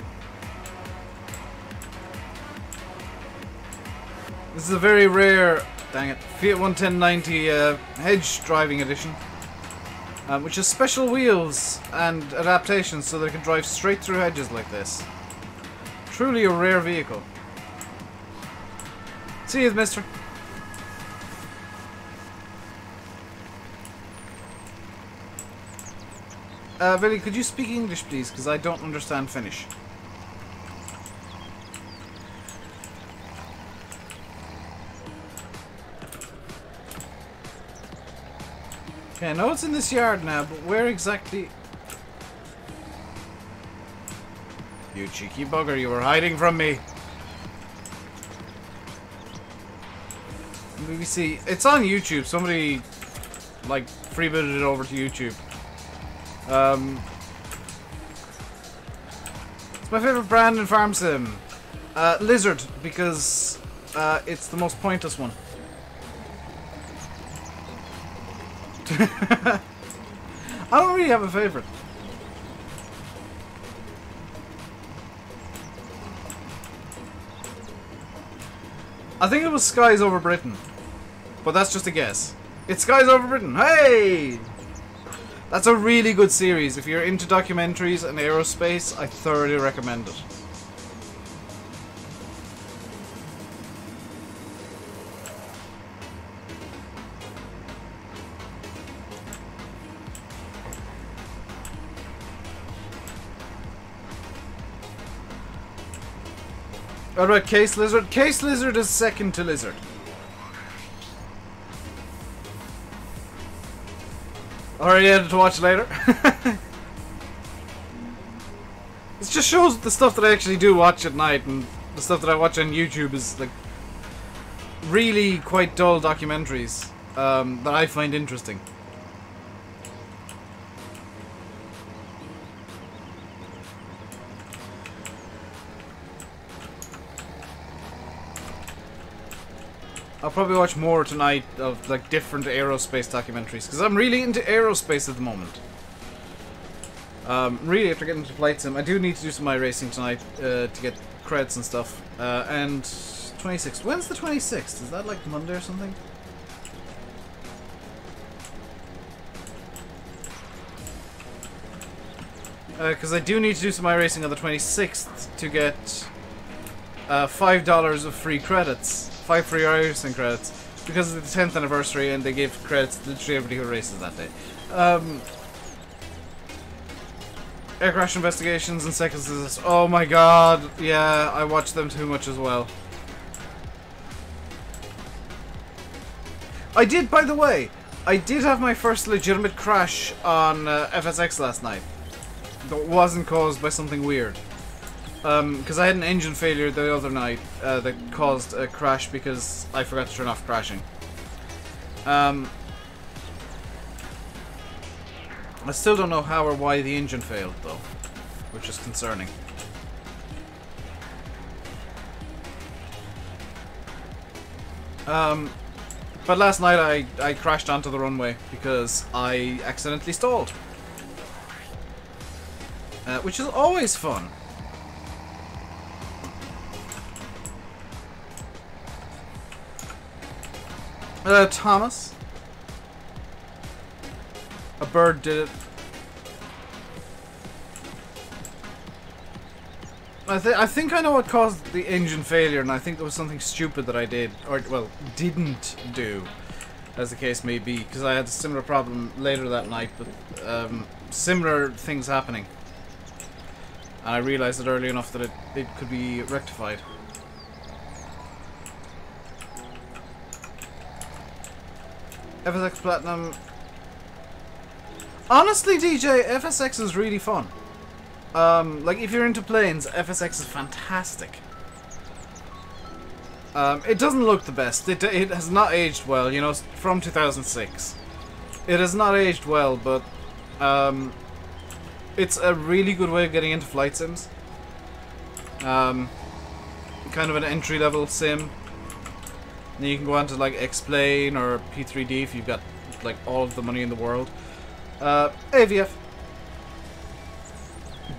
[SPEAKER 1] This is a very rare, dang it, Fiat 11090 hedge driving edition. Which has special wheels and adaptations so they can drive straight through hedges like this. Truly a rare vehicle. See you, mister. Billy, could you speak English, please? Because I don't understand Finnish. Okay, I know it's in this yard now, but where exactly... You cheeky bugger, you were hiding from me! Let me see. It's on YouTube. Somebody, like, freebooted it over to YouTube. It's my favorite brand in Farm Sim. Lizard, because it's the most pointless one. I don't really have a favorite. I think it was Skies Over Britain, but that's just a guess. It's Skies Over Britain. Hey! That's a really good series. If you're into documentaries and aerospace, I thoroughly recommend it. Alright, Case Lizard. Case Lizard is second to Lizard. Already added to watch later. This just shows the stuff that I actually do watch at night, and the stuff that I watch on YouTube is like really quite dull documentaries that I find interesting. I'll probably watch more tonight of like different aerospace documentaries because I'm really into aerospace at the moment. Really after getting into flight sim, I do need to do some iRacing tonight to get credits and stuff. And 26th. When's the 26th? Is that like Monday or something? Because I do need to do some iRacing on the 26th to get $5 of free credits. 5 free iRacing credits. Because it's the 10th anniversary and they give credits to literally everybody who races that day. Air crash investigations and seconds assist. Oh my god. Yeah, I watched them too much as well. I did, by the way, I did have my first legitimate crash on FSX last night. That wasn't caused by something weird. Because I had an engine failure the other night that caused a crash because I forgot to turn off crashing. I still don't know how or why the engine failed, though, which is concerning. But last night I crashed onto the runway because I accidentally stalled. Which is always fun. Thomas. A bird did it. I think I know what caused the engine failure, and I think there was something stupid that I did, or, well, didn't do, as the case may be, because I had a similar problem later that night, but similar things happening. And I realized it early enough that it could be rectified. FSX Platinum. Honestly, DJ, FSX is really fun. Like, if you're into planes, FSX is fantastic. It doesn't look the best. It has not aged well, you know, from 2006. It has not aged well, but it's a really good way of getting into flight sims. Kind of an entry-level sim. Then you can go on to, like, X-Plane or P3D if you've got, like, all of the money in the world. AVF.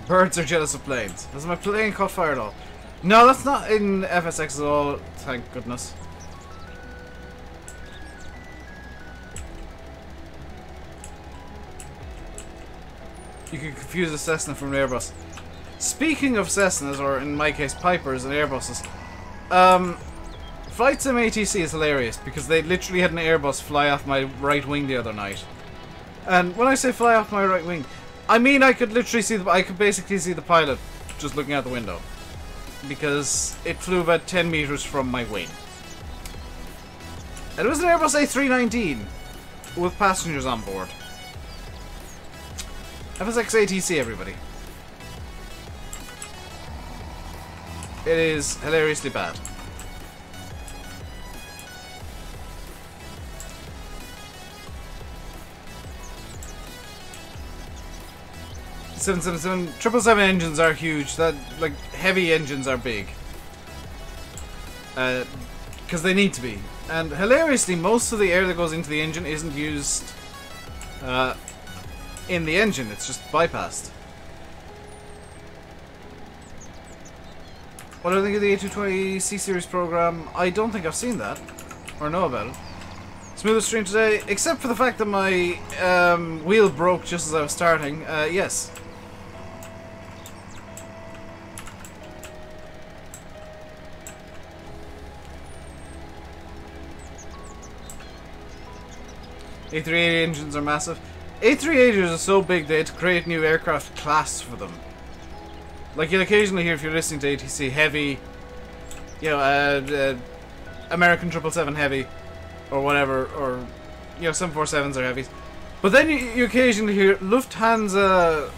[SPEAKER 1] Birds are jealous of planes. Has my plane caught fire at all? No, that's not in FSX at all, thank goodness. You can confuse a Cessna from an Airbus. Speaking of Cessnas, or in my case Pipers and Airbuses, Flight Sim ATC is hilarious because they literally had an Airbus fly off my right wing the other night. And when I say fly off my right wing, I mean I could literally see I could basically see the pilot just looking out the window. Because it flew about 10 meters from my wing. And it was an Airbus A319 with passengers on board. FSX ATC, everybody. It is hilariously bad. Seven 777 engines are huge. That, like, heavy engines are big. Because they need to be. And hilariously, most of the air that goes into the engine isn't used in the engine. It's just bypassed. What do I think of the A220 C-Series program? I don't think I've seen that. Or know about it. Smoothest stream today, except for the fact that my wheel broke just as I was starting. Yes. A380 engines are massive. A380s are so big they had to create a new aircraft class for them. Like, you'll occasionally hear, if you're listening to ATC, heavy, you know, American 777 heavy, or whatever, or, you know, 747s are heavies. But then you occasionally hear Lufthansa,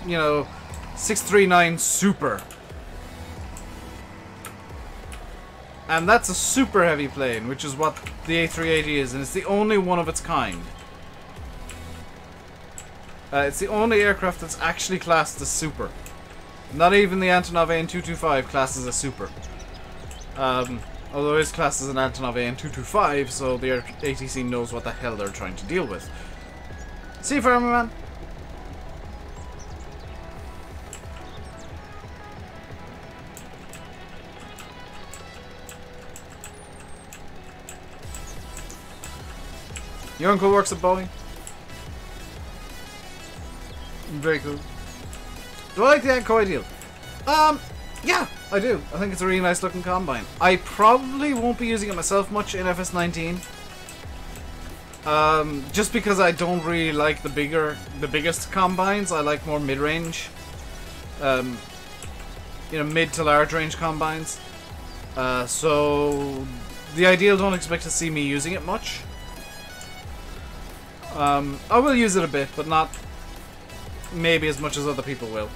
[SPEAKER 1] you know, 639 Super. And that's a super heavy plane, which is what the A380 is, and it's the only one of its kind. It's the only aircraft that's actually classed as super. Not even the Antonov AN225 classes as super. Although it is classed as an Antonov AN225, so the ATC knows what the hell they're trying to deal with. See you, Fireman Man. Your uncle works at Boeing? Very cool. Do I like the Agco Ideal? Yeah, I do. I think it's a really nice looking combine. I probably won't be using it myself much in FS19. Just because I don't really like the biggest combines. I like more mid-range. You know, mid to large range combines. So the Ideal, don't expect to see me using it much. I will use it a bit, but not maybe as much as other people will.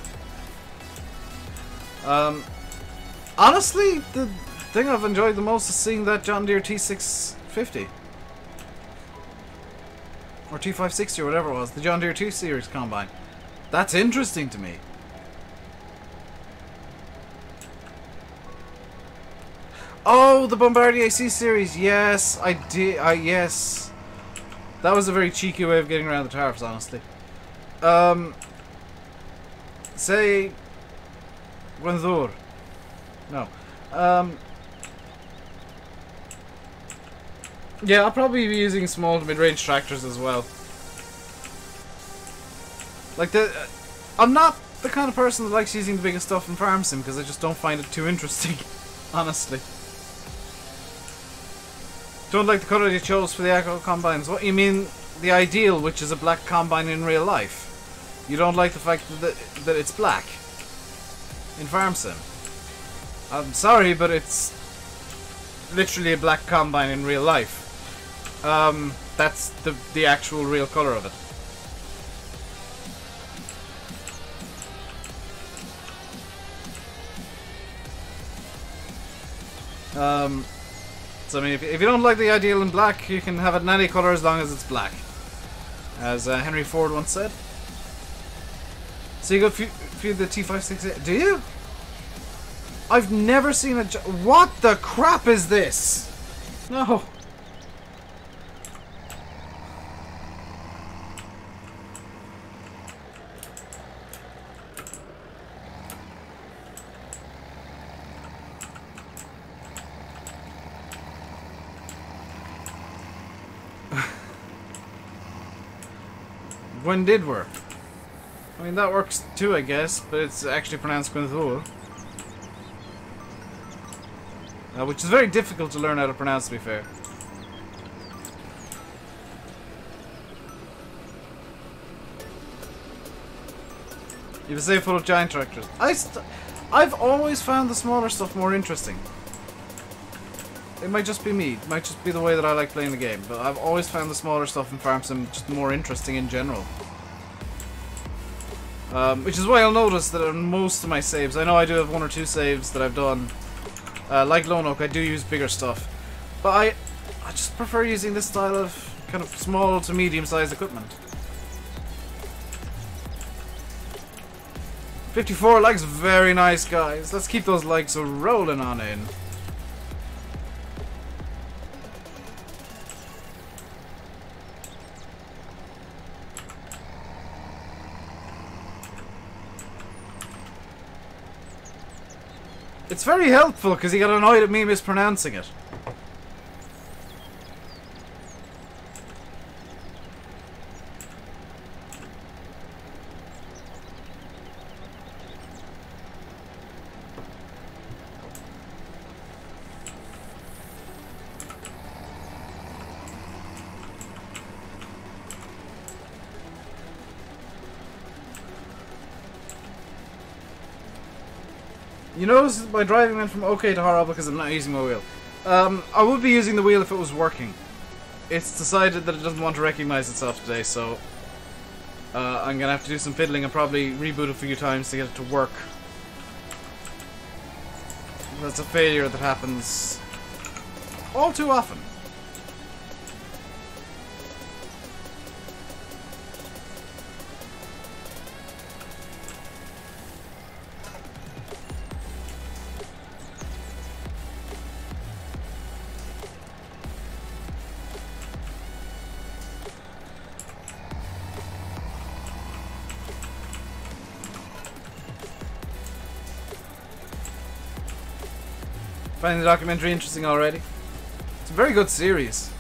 [SPEAKER 1] Honestly, the thing I've enjoyed the most is seeing that John Deere T650. Or T560 or whatever it was. The John Deere 2 Series Combine. That's interesting to me. Oh, the Bombardier AC Series. Yes, I did. Yes. That was a very cheeky way of getting around the tariffs, honestly. Say... Gwenddwr. No. Yeah, I'll probably be using small to mid-range tractors as well. Like I'm not the kind of person that likes using the biggest stuff in Farm Sim because I just don't find it too interesting, honestly. Don't like the colour they chose for the Agco combines. What, you mean the Ideal, which is a black combine in real life? You don't like the fact that it's black in Farm Sim? I'm sorry, but it's literally a black combine in real life. That's the actual real color of it. So I mean, if you don't like the Ideal in black, you can have it in any color as long as it's black, as Henry Ford once said. So you go few the T560. Do you? I've never seen a... What the crap is this? No. Gwenddwr. I mean, that works too, I guess, but it's actually pronounced Gwenddwr. Which is very difficult to learn how to pronounce, to be fair. You have a save full of giant tractors. I've always found the smaller stuff more interesting. It might just be me. It might just be the way that I like playing the game. But I've always found the smaller stuff in Farm Sim just more interesting in general. Which is why I'll notice that on most of my saves, I know I do have one or two saves that I've done. Like Lone Oak, I do use bigger stuff. But I just prefer using this style of kind of small to medium-sized equipment. 54 likes, very nice, guys. Let's keep those likes rolling on in. It's very helpful because he got annoyed at me mispronouncing it. You notice my driving went from okay to horrible because I'm not using my wheel. I would be using the wheel if it was working. It's decided that it doesn't want to recognize itself today, so I'm gonna have to do some fiddling and probably reboot a few times to get it to work. That's a failure that happens all too often. Finding the documentary interesting already. It's a very good series.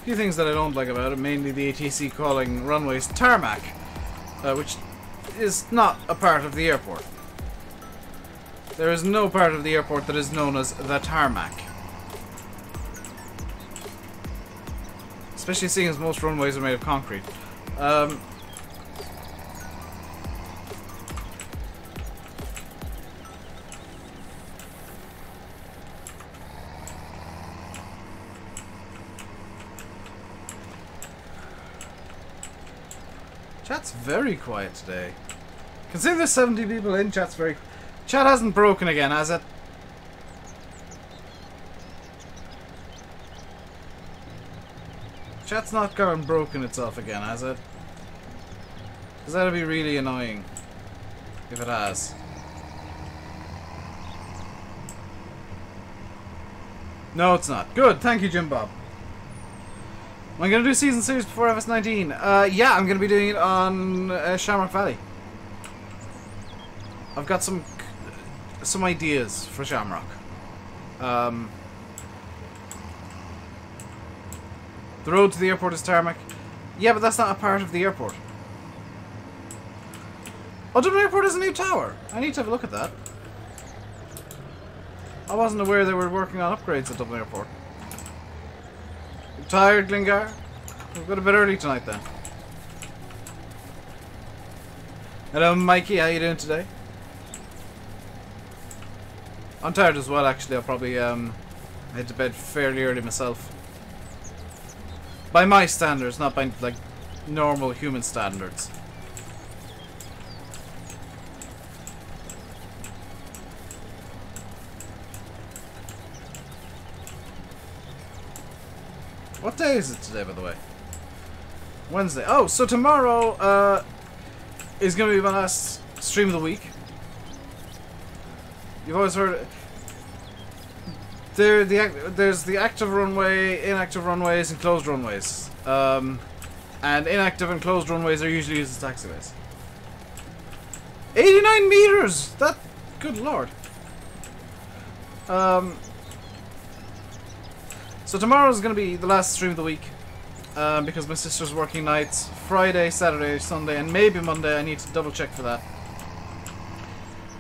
[SPEAKER 1] few things that I don't like about it, mainly the ATC calling runways tarmac, which is not a part of the airport. There is no part of the airport that is known as the tarmac. Especially seeing as most runways are made of concrete. Chat's very quiet today. Considering there's 70 people in, chat's very... Chat hasn't broken again, has it? Chat's not gone broken itself again, has it? Because that'd be really annoying if it has. No, it's not. Good, thank you, Jim Bob. Am I going to do season series before FS19? Yeah, I'm going to be doing it on Shamrock Valley. I've got some ideas for Shamrock. The road to the airport is tarmac. Yeah, but that's not a part of the airport. Oh, Dublin Airport is a new tower. I need to have a look at that. I wasn't aware they were working on upgrades at Dublin Airport. You tired, Glengar? We've got a bit early tonight then. Hello, Mikey. How you doing today? I'm tired as well, actually. I'll probably head to bed fairly early myself. By my standards, not by like normal human standards. What day is it today, by the way? Wednesday. Oh, so tomorrow is going to be my last stream of the week. You've always heard... There's the active runway, inactive runways, and closed runways. And inactive and closed runways are usually used as taxiways. 89 meters! That... Good lord. So tomorrow is going to be the last stream of the week. Because my sister's working nights. Friday, Saturday, Sunday, and maybe Monday. I need to double check for that.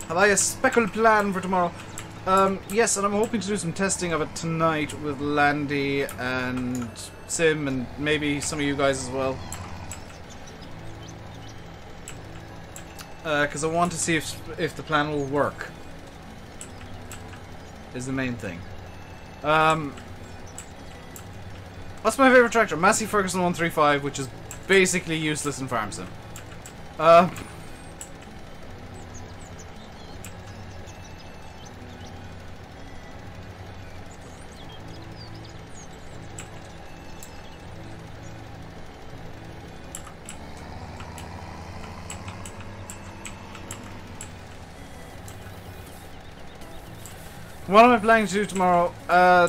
[SPEAKER 1] Have I a speckled plan for tomorrow? Yes, and I'm hoping to do some testing of it tonight with Landy and Sim and maybe some of you guys as well. Because I want to see if the plan will work. Is the main thing. What's my favourite tractor? Massey Ferguson 135, which is basically useless in Farm Sim. What am I planning to do tomorrow?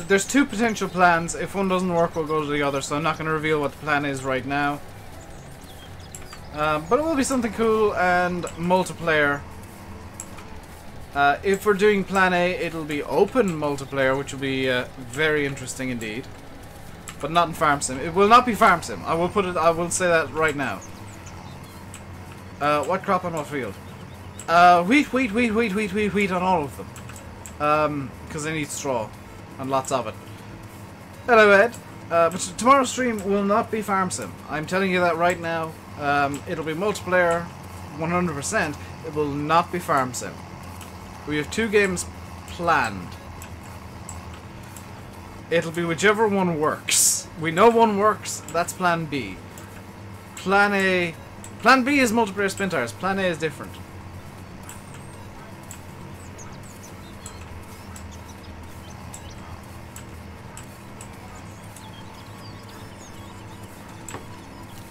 [SPEAKER 1] There's two potential plans. If one doesn't work, we'll go to the other, so I'm not going to reveal what the plan is right now. But it will be something cool and multiplayer. If we're doing plan A, it'll be open multiplayer, which will be very interesting indeed. But not in Farm Sim. It will not be Farm Sim. I will say that right now. What crop on what field? Wheat on all of them. Because I need straw and lots of it. Hello, Ed. But tomorrow's stream will not be Farm Sim. I'm telling you that right now. It'll be multiplayer 100%. It will not be Farm Sim. We have two games planned. It'll be whichever one works. We know one works. That's Plan B. Plan A... Plan B is multiplayer spin tires. Plan A is different.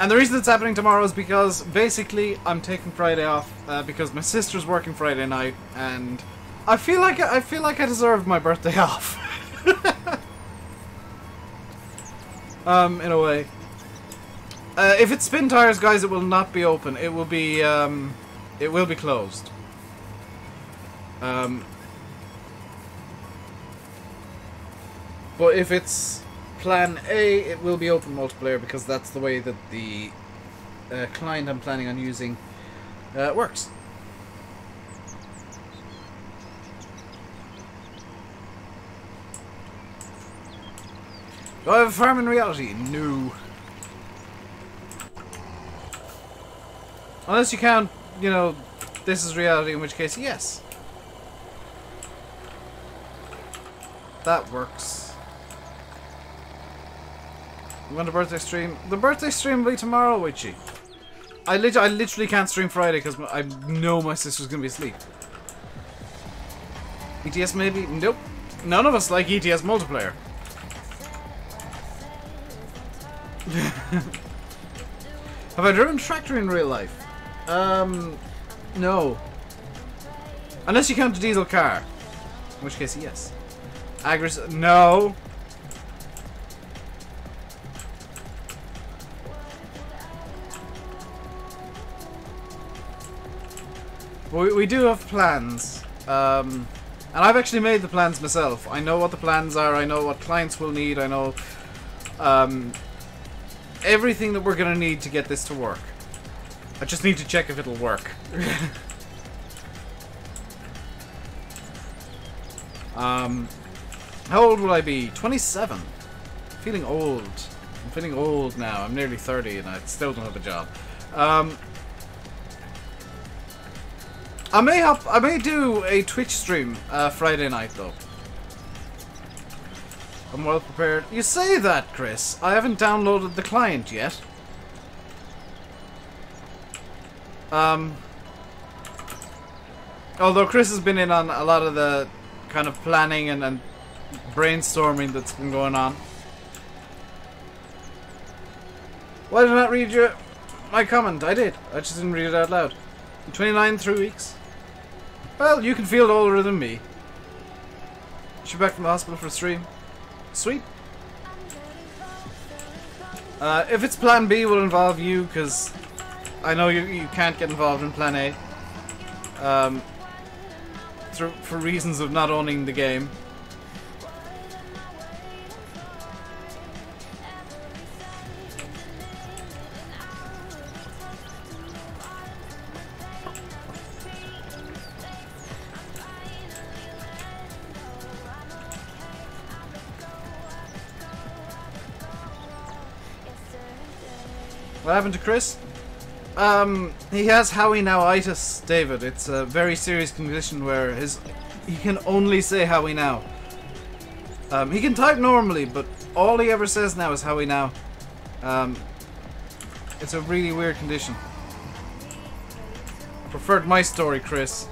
[SPEAKER 1] And the reason it's happening tomorrow is because basically I'm taking Friday off because my sister's working Friday night, and I feel like I deserve my birthday off. In a way. If it's spin tires, guys, it will not be open. It will be closed. But if it's plan A, it will be open multiplayer because that's the way that the client I'm planning on using works. Do I have a farm in reality? No. Unless you count, you know, this is reality, in which case, yes. That works. You want a birthday stream? The birthday stream will be tomorrow, Witchy. I literally can't stream Friday because I know my sister's going to be asleep. ETS maybe? Nope. None of us like ETS multiplayer. Have I driven a tractor in real life? No. Unless you count a diesel car. In which case, yes. Agris, no. We do have plans. And I've actually made the plans myself. I know what the plans are, I know what clients will need, I know everything that we're gonna need to get this to work. I just need to check if it'll work. How old will I be? 27. Feeling old. I'm feeling old now. I'm nearly 30 and I still don't have a job. I may do a Twitch stream Friday night though. I'm well prepared. You say that, Chris. I haven't downloaded the client yet. Although Chris has been in on a lot of the kind of planning and brainstorming that's been going on. Why did I not read my comment? I did. I just didn't read it out loud. 29 3 weeks. Well, you can feel older than me. She's back from the hospital for a stream. Sweet. If it's plan B, will involve you, because I know you can't get involved in plan A. For reasons of not owning the game. What happened to Chris? He has Howie Now-itis, David. It's a very serious condition where he can only say Howie Now. He can type normally, but all he ever says now is Howie Now. It's a really weird condition. I preferred my story, Chris.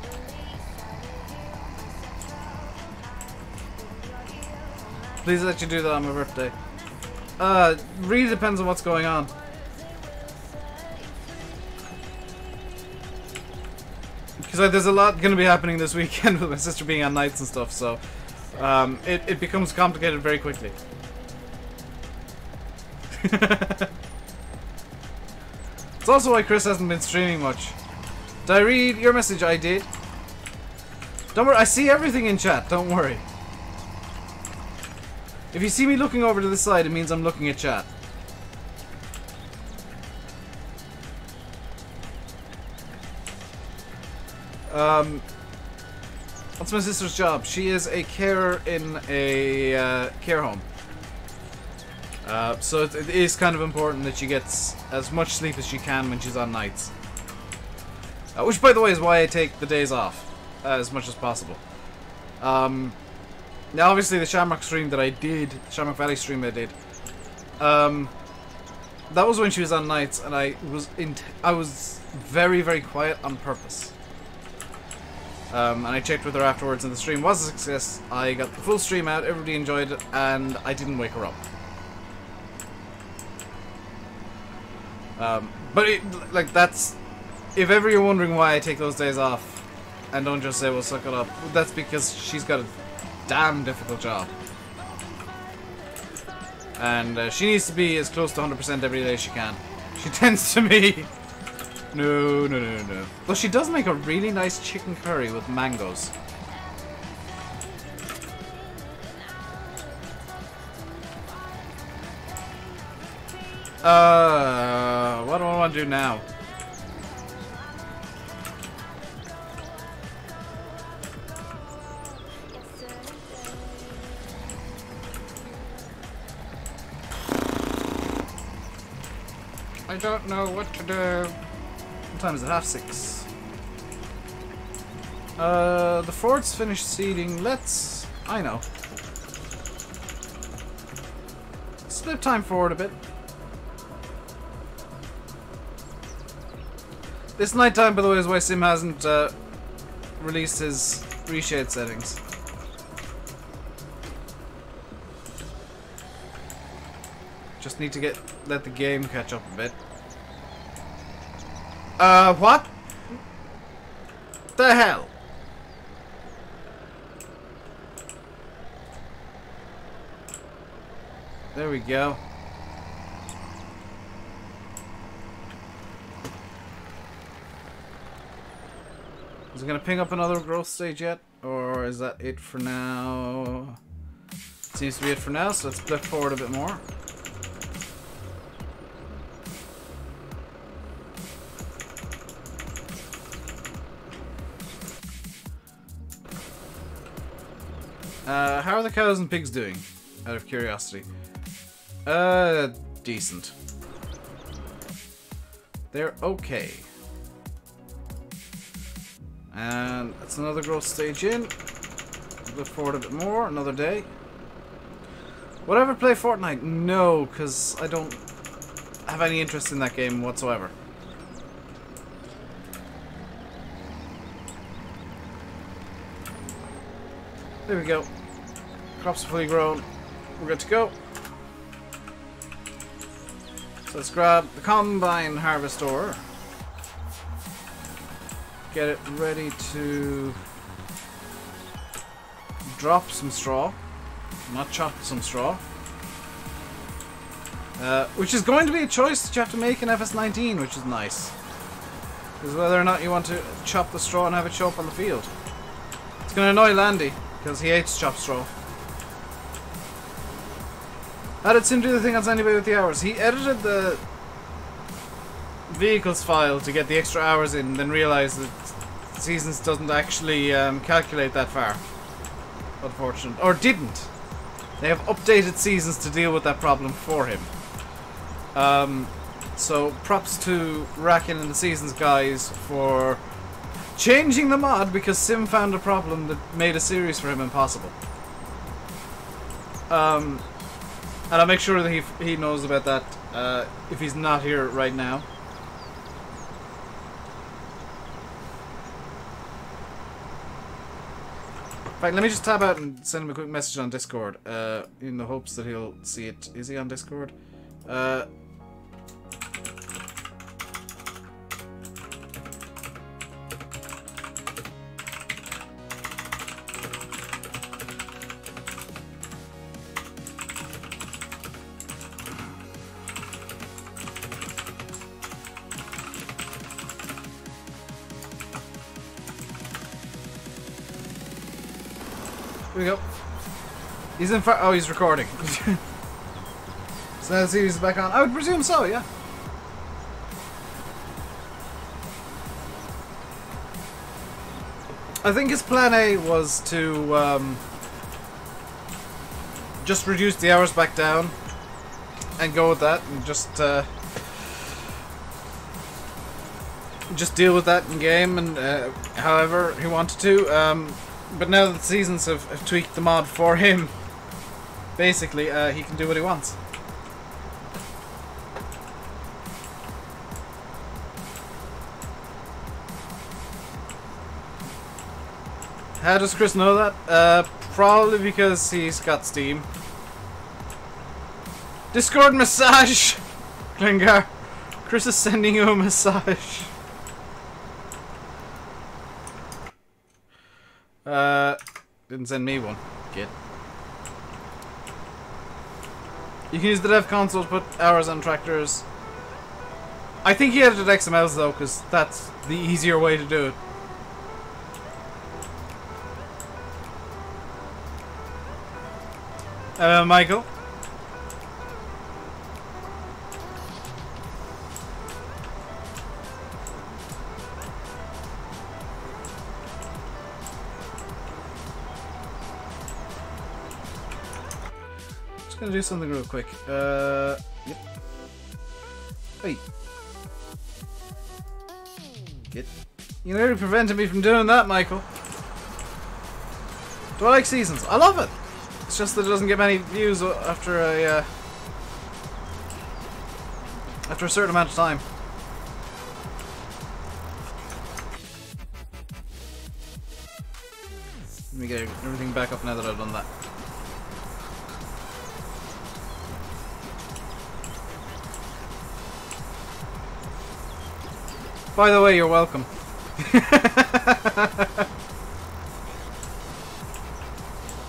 [SPEAKER 1] Please let you do that on my birthday. Really depends on what's going on. Because there's a lot going to be happening this weekend with my sister being on nights and stuff, so it becomes complicated very quickly. It's also why Chris hasn't been streaming much. Did I read your message? I did. Don't worry, I see everything in chat, don't worry. If you see me looking over to the side, it means I'm looking at chat. What's my sister's job? She is a carer in a care home. So it is kind of important that she gets as much sleep as she can when she's on nights. Which, by the way, is why I take the days off as much as possible. Now, obviously, the Shamrock stream that I did, the Shamrock Valley stream I did, that was when she was on nights, and I was very, very quiet on purpose. And I checked with her afterwards, and the stream was a success. I got the full stream out, everybody enjoyed it, and I didn't wake her up. But that's, if ever you're wondering why I take those days off, and don't just say, well, suck it up, that's because she's got a damn difficult job. And she needs to be as close to 100% every day she can. She tends to be... No. Though she does make a really nice chicken curry with mangoes. What do I want to do now?
[SPEAKER 2] I don't know what to do.
[SPEAKER 1] What time is it? 6:30. The fort's finished seeding. I know. Split time forward a bit. This nighttime, by the way, is why Sim hasn't released his reshade settings. Just need to let the game catch up a bit. What? The hell? There we go. Is it gonna ping up another growth stage yet? Or is that it for now? Seems to be it for now, so let's flip forward a bit more. How are the cows and pigs doing? Out of curiosity. Decent. They're okay. And that's another growth stage in. Look forward a bit more, another day. Would I ever play Fortnite? No, because I don't have any interest in that game whatsoever. There we go. Crops are fully grown. We're good to go. So let's grab the combine harvester. Get it ready to drop some straw. Not chop some straw. Which is going to be a choice that you have to make in FS19, which is nice. Because whether or not you want to chop the straw and have it show up on the field. It's going to annoy Landy, because he hates chopped straw. How did Sim do the thing on Anybody with the hours? He edited the vehicles file to get the extra hours in, then realized that Seasons doesn't actually calculate that far. Unfortunate. Or didn't. They have updated Seasons to deal with that problem for him. So props to Rakin and the Seasons guys for changing the mod because Sim found a problem that made a series for him impossible. And I'll make sure that he knows about that if he's not here right now. In fact, let me just tab out and send him a quick message on Discord in the hopes that he'll see it. Is he on Discord? Here we go. He's in front. Oh, he's recording. So now the series is back on. I would presume so, yeah. I think his plan A was to just reduce the hours back down and go with that and just deal with that in game and however he wanted to. But now that the Seasons have tweaked the mod for him, basically, he can do what he wants. How does Chris know that? Probably because he's got Steam. Discord massage! Glengar. Chris is sending you a massage. Didn't send me one. Kid. You can use the dev console to put hours on tractors. I think he edited XMLs though, because that's the easier way to do it. Michael. Just gonna do something real quick. Yep. Hey. Get. You nearly prevented me from doing that, Michael. Do I like Seasons? I love it. It's just that it doesn't get many views after a certain amount of time. Let me get everything back up now that I've done that. By the way, you're welcome.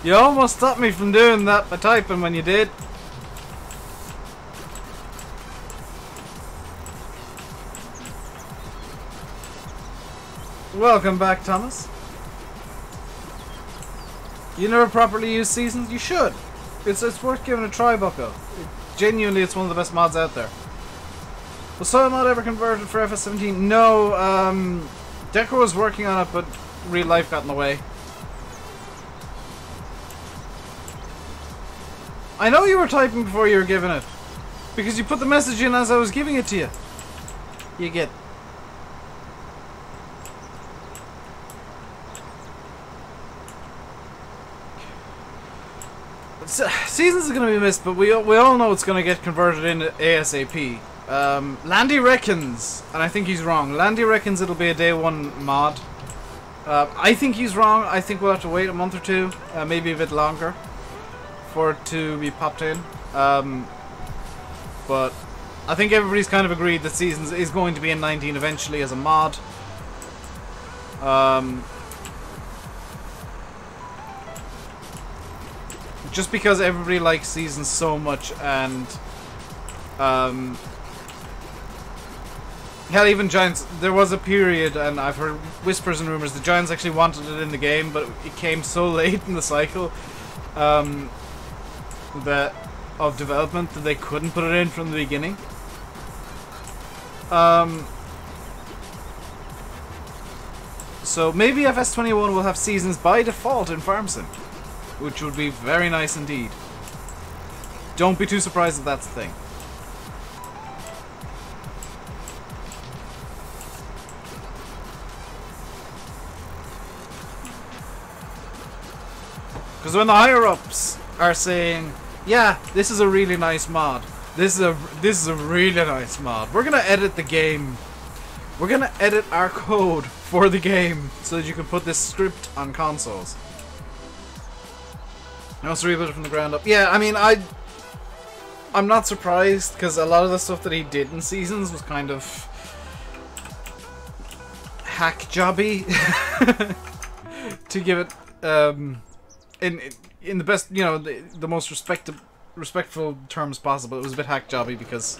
[SPEAKER 1] You almost stopped me from doing that by typing when you did. Welcome back, Thomas. You never properly use Seasons? You should. It's worth giving a try, Bucko. Genuinely, it's one of the best mods out there. Was Soil Mod ever converted for FS17? No, Deco was working on it, but real life got in the way. I know you were typing before you were giving it. Because you put the message in as I was giving it to you. You get... Seasons is going to be missed, but we all know it's going to get converted in ASAP. Landy reckons, and I think he's wrong, Landy reckons it'll be a day one mod. I think he's wrong. I think we'll have to wait a month or two, maybe a bit longer, for it to be popped in. But I think everybody's kind of agreed that Seasons is going to be in 19 eventually as a mod. Just because everybody likes Seasons so much, and hell, even Giants, there was a period, and I've heard whispers and rumors, the Giants actually wanted it in the game, but it came so late in the cycle of development that they couldn't put it in from the beginning. So maybe FS21 will have Seasons by default in Farm Sim, which would be very nice indeed. Don't be too surprised if that's the thing. Because when the higher-ups are saying, yeah, this is a really nice mod, this is a really nice mod, we're gonna edit the game, we're gonna edit our code for the game so that you can put this script on consoles. He wants to rebuild it from the ground up. Yeah, I mean, I'm not surprised, because a lot of the stuff that he did in Seasons was kind of hack jobby, to give it in the best, you know, the most respectful terms possible. It was a bit hack jobby because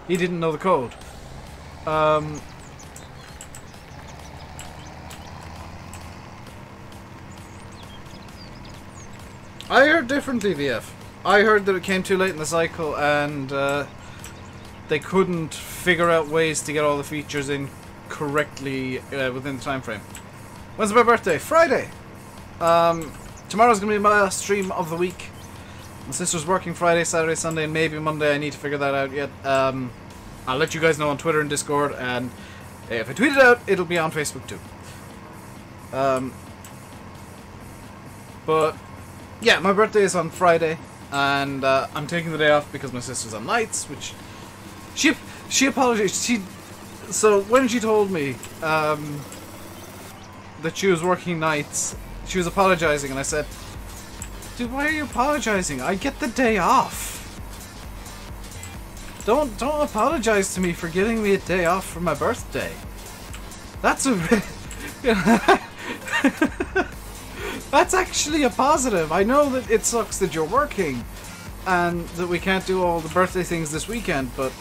[SPEAKER 1] he didn't know the code. I heard differently, VF. I heard that it came too late in the cycle and they couldn't figure out ways to get all the features in correctly within the time frame. When's my birthday? Friday! Tomorrow's going to be my last stream of the week. My sister's working Friday, Saturday, Sunday, and maybe Monday. I need to figure that out yet. I'll let you guys know on Twitter and Discord, and if I tweet it out, it'll be on Facebook too. But yeah, my birthday is on Friday, and I'm taking the day off because my sister's on nights, which she apologized. So when she told me that she was working nights, she was apologizing, and I said, dude, why are you apologizing? I get the day off. Don't apologize to me for giving me a day off for my birthday. That's that's actually a positive. I know that it sucks that you're working and that we can't do all the birthday things this weekend, but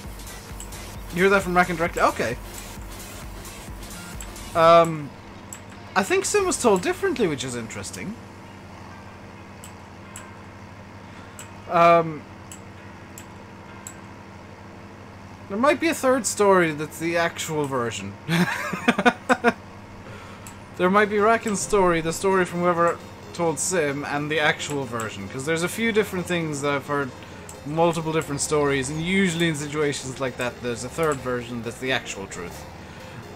[SPEAKER 1] you hear that from Rack and directly? Okay. I think Sim was told differently, which is interesting. There might be a third story that's the actual version. There might be Racken's story, the story from whoever told Sim, and the actual version. Because there's a few different things that I've heard multiple different stories, and usually in situations like that, there's a third version that's the actual truth.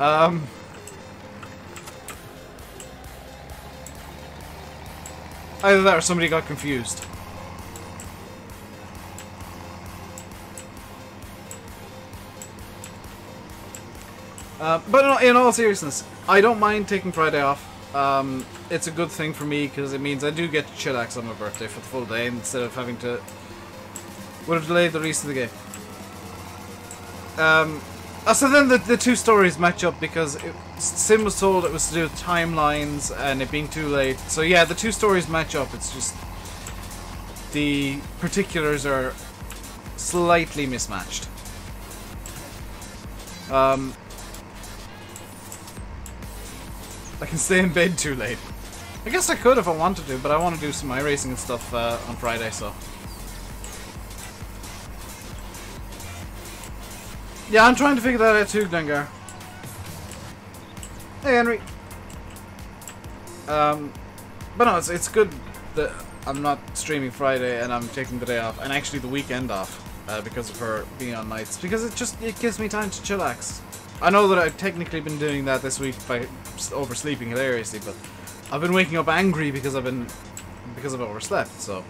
[SPEAKER 1] Either that or somebody got confused. But in all seriousness, I don't mind taking Friday off. It's a good thing for me because it means I do get to chillax on my birthday for the full day instead of having to... would have delayed the release of the game. So then the two stories match up because Sim was told it was to do with timelines and it being too late. So yeah, the two stories match up. It's just the particulars are slightly mismatched. I can stay in bed too late. I guess I could if I wanted to, but I want to do some iRacing and stuff on Friday, so... Yeah, I'm trying to figure that out too, Gwenddwr. Hey, Henry. But no, it's good that I'm not streaming Friday and I'm taking the day off, and actually the weekend off, because of her being on nights, because it gives me time to chillax. I know that I've technically been doing that this week by oversleeping hilariously, but I've been waking up angry because I've overslept. So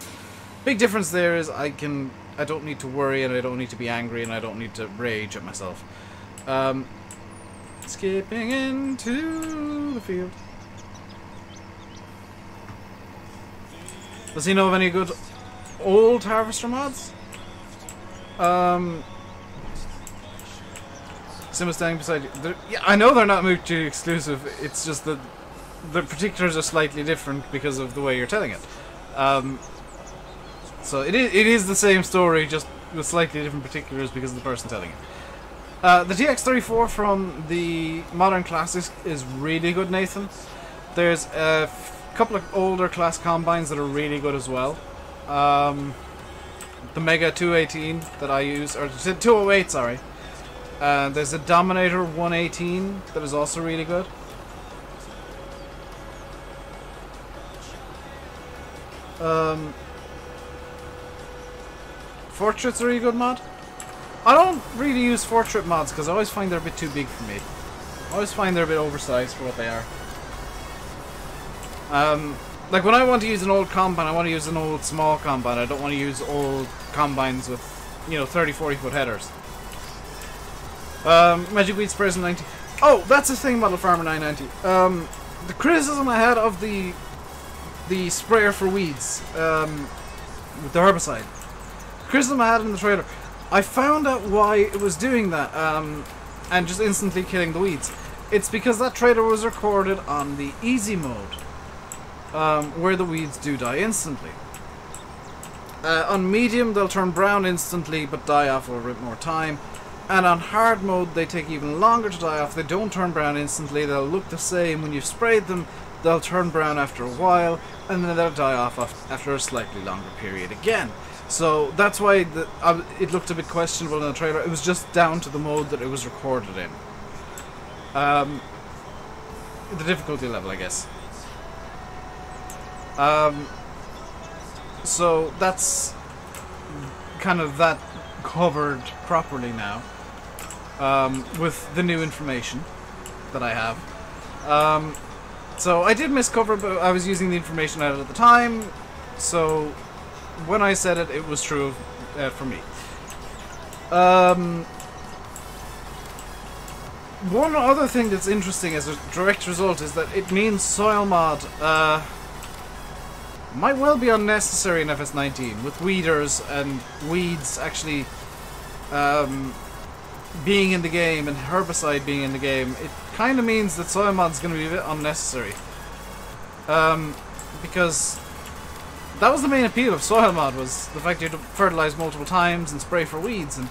[SPEAKER 1] big difference there is I don't need to worry and I don't need to be angry and I don't need to rage at myself. Skipping into the field. Does he know of any good old Harvester mods? Sim was standing beside you. Yeah, I know they're not mutually exclusive. It's just that the particulars are slightly different because of the way you're telling it. So it is the same story, just with slightly different particulars because of the person telling it. The TX34 from the Modern Classics is really good, Nathan. There's a couple of older class combines that are really good as well. The Mega 218 that I use, or 208, sorry. There's a Dominator 118 that is also really good. Fortrit's a really good mod. I don't really use Fortrit mods because I always find they're a bit too big for me. I always find they're a bit oversized for what they are. Like when I want to use an old combine, I want to use an old small combine. I don't want to use old combines with, 30-40 foot headers. Magic Weed Sprays in 90. Oh, that's a thing, Model Farmer 990. The criticism I had of the sprayer for weeds, with the herbicide. The criticism I had in the trailer. I found out why it was doing that, and just instantly killing the weeds. It's because that trailer was recorded on the easy mode, where the weeds do die instantly. On medium, they'll turn brown instantly, but die off over a bit more time. And on hard mode, they take even longer to die off. They don't turn brown instantly. They'll look the same when you've sprayed them. They'll turn brown after a while, and then they'll die off after a slightly longer period again. So that's why it looked a bit questionable in the trailer. It was just down to the mode that it was recorded in. The difficulty level, I guess. So that's kind of that covered properly now, with the new information that I have. So I did miscover, but I was using the information I had at the time, so when I said it, it was true for me. One other thing that's interesting as a direct result is that it means soil mod might well be unnecessary in FS19, with weeders and weeds actually being in the game and herbicide being in the game. It kind of means that soil mod's going to be a bit unnecessary, because that was the main appeal of soil mod, was the fact you had to fertilize multiple times and spray for weeds, and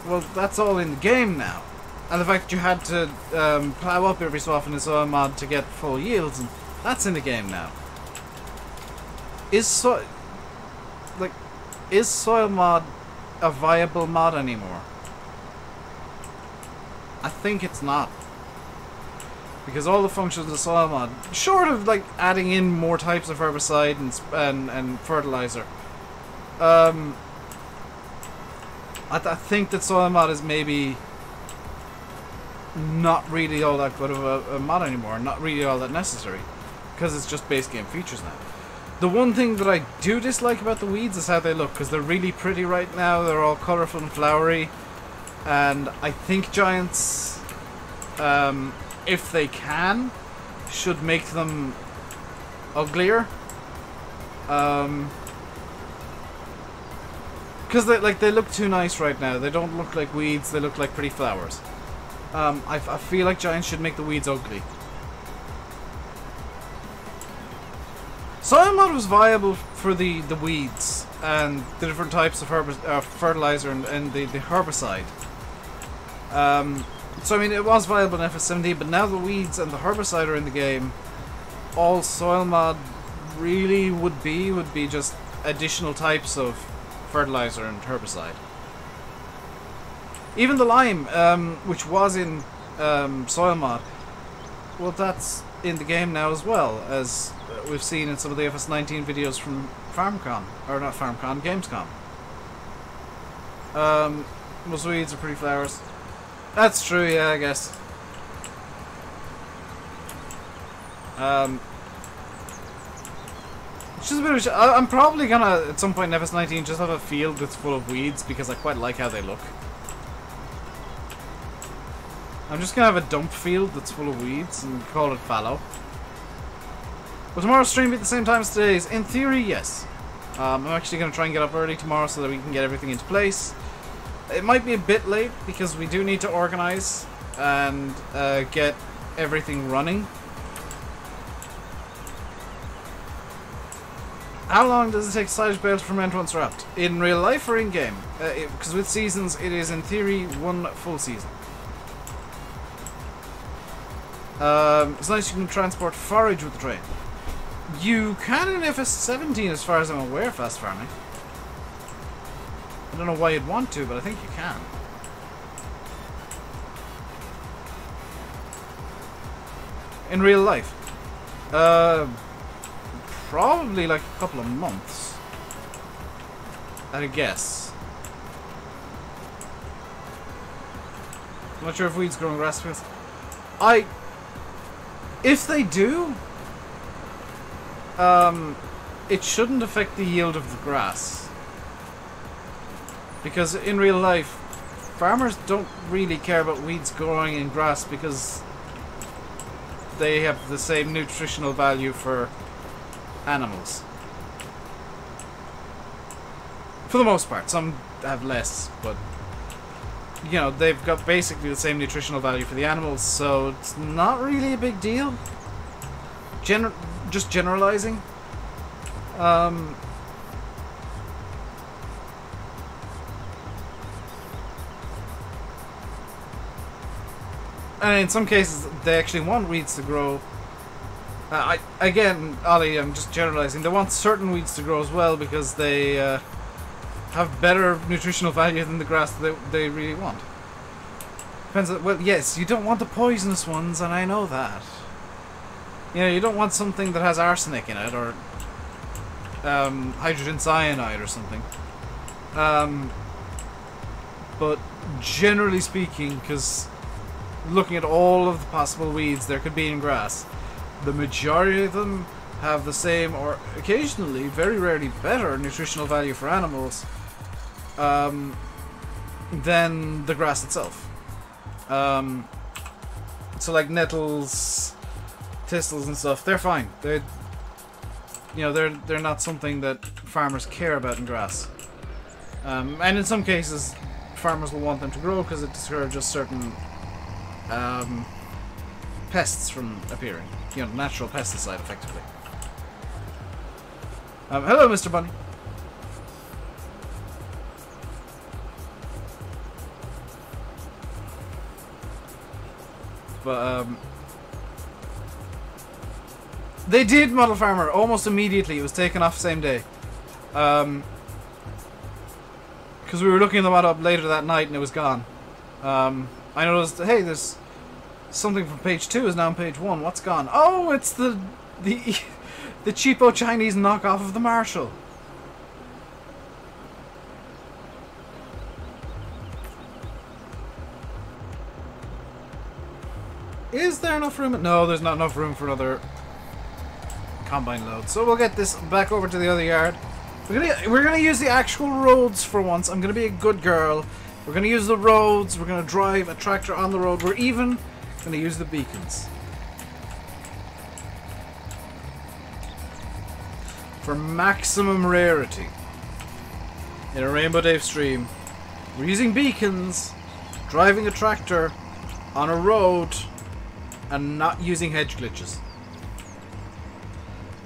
[SPEAKER 1] well, that's all in the game now. And the fact you had to plow up every so often in soil mod to get full yields, and that's in the game now. Is soil mod a viable mod anymore? I think it's not, because all the functions of soil mod, short of like adding in more types of herbicide and fertilizer, I think that soil mod is maybe not really all that good of a mod anymore, not really all that necessary, because it's just base game features now. The one thing that I do dislike about the weeds is how they look, because they're really pretty right now. They're all colourful and flowery, and I think Giants, if they can, should make them uglier. Because they look too nice right now. They don't look like weeds. They look like pretty flowers. I feel like Giants should make the weeds ugly. Soil mod was viable for the weeds and the different types of fertilizer and the herbicide. So I mean, it was viable in FS17, but now the weeds and the herbicide are in the game. All soil mod really would be just additional types of fertilizer and herbicide. Even the lime, which was in soil mod, well, that's in the game now as well, as we've seen in some of the FS19 videos from FarmCon, or not FarmCon, Gamescom. Most weeds are pretty flowers. That's true, yeah, I guess. Which is a bit of I'm probably gonna, at some point in FS19, just have a field that's full of weeds, because I quite like how they look. I'm just gonna have a dump field that's full of weeds and call it fallow. Will tomorrow's stream be at the same time as today's? In theory, yes. I'm actually gonna try and get up early tomorrow so that we can get everything into place. It might be a bit late because we do need to organize and get everything running. How long does it take Silage Bale to ferment once wrapped? In real life or in game? Because with seasons, it is in theory 1 full season. It's nice you can transport forage with the train. You can in FS17 as far as I'm aware, fast farming. I don't know why you'd want to, but I think you can. In real life. Probably like a couple of months. I'd guess. I'm not sure if weeds growing grass fields. If they do, it shouldn't affect the yield of the grass. Because in real life, farmers don't really care about weeds growing in grass because they have the same nutritional value for animals. For the most part. Some have less, but you know, they've got basically the same nutritional value for the animals, so it's not really a big deal. Just generalizing. And in some cases, they actually want weeds to grow. Again, Ollie, I'm just generalizing. They want certain weeds to grow as well because they have better nutritional value than the grass that they really want. Depends on, well, yes, you don't want the poisonous ones, and I know that. You know, you don't want something that has arsenic in it, or hydrogen cyanide or something. But generally speaking, because looking at all of the possible weeds there could be in grass, the majority of them have the same, or occasionally, very rarely, better nutritional value for animals than the grass itself. So like nettles, thistles and stuff, they're fine. They're not something that farmers care about in grass. And in some cases, farmers will want them to grow because it discourages certain pests from appearing. You know, natural pesticide, effectively. Hello, Mr. Bunny. But, they did Model Farmer almost immediately. It was taken off the same day. Because we were looking them up later that night and it was gone. I noticed, hey, there's something from page 2 is now on page 1. What's gone? Oh, it's the cheapo Chinese knockoff of the Marshall. Is there enough room? No, there's not enough room for another combine load. So we'll get this back over to the other yard. We're gonna use the actual roads for once. I'm gonna be a good girl. We're gonna use the roads. We're gonna drive a tractor on the road. We're even gonna use the beacons for maximum rarity in a RainbowDave stream. We're using beacons, driving a tractor on a road, and not using hedge glitches.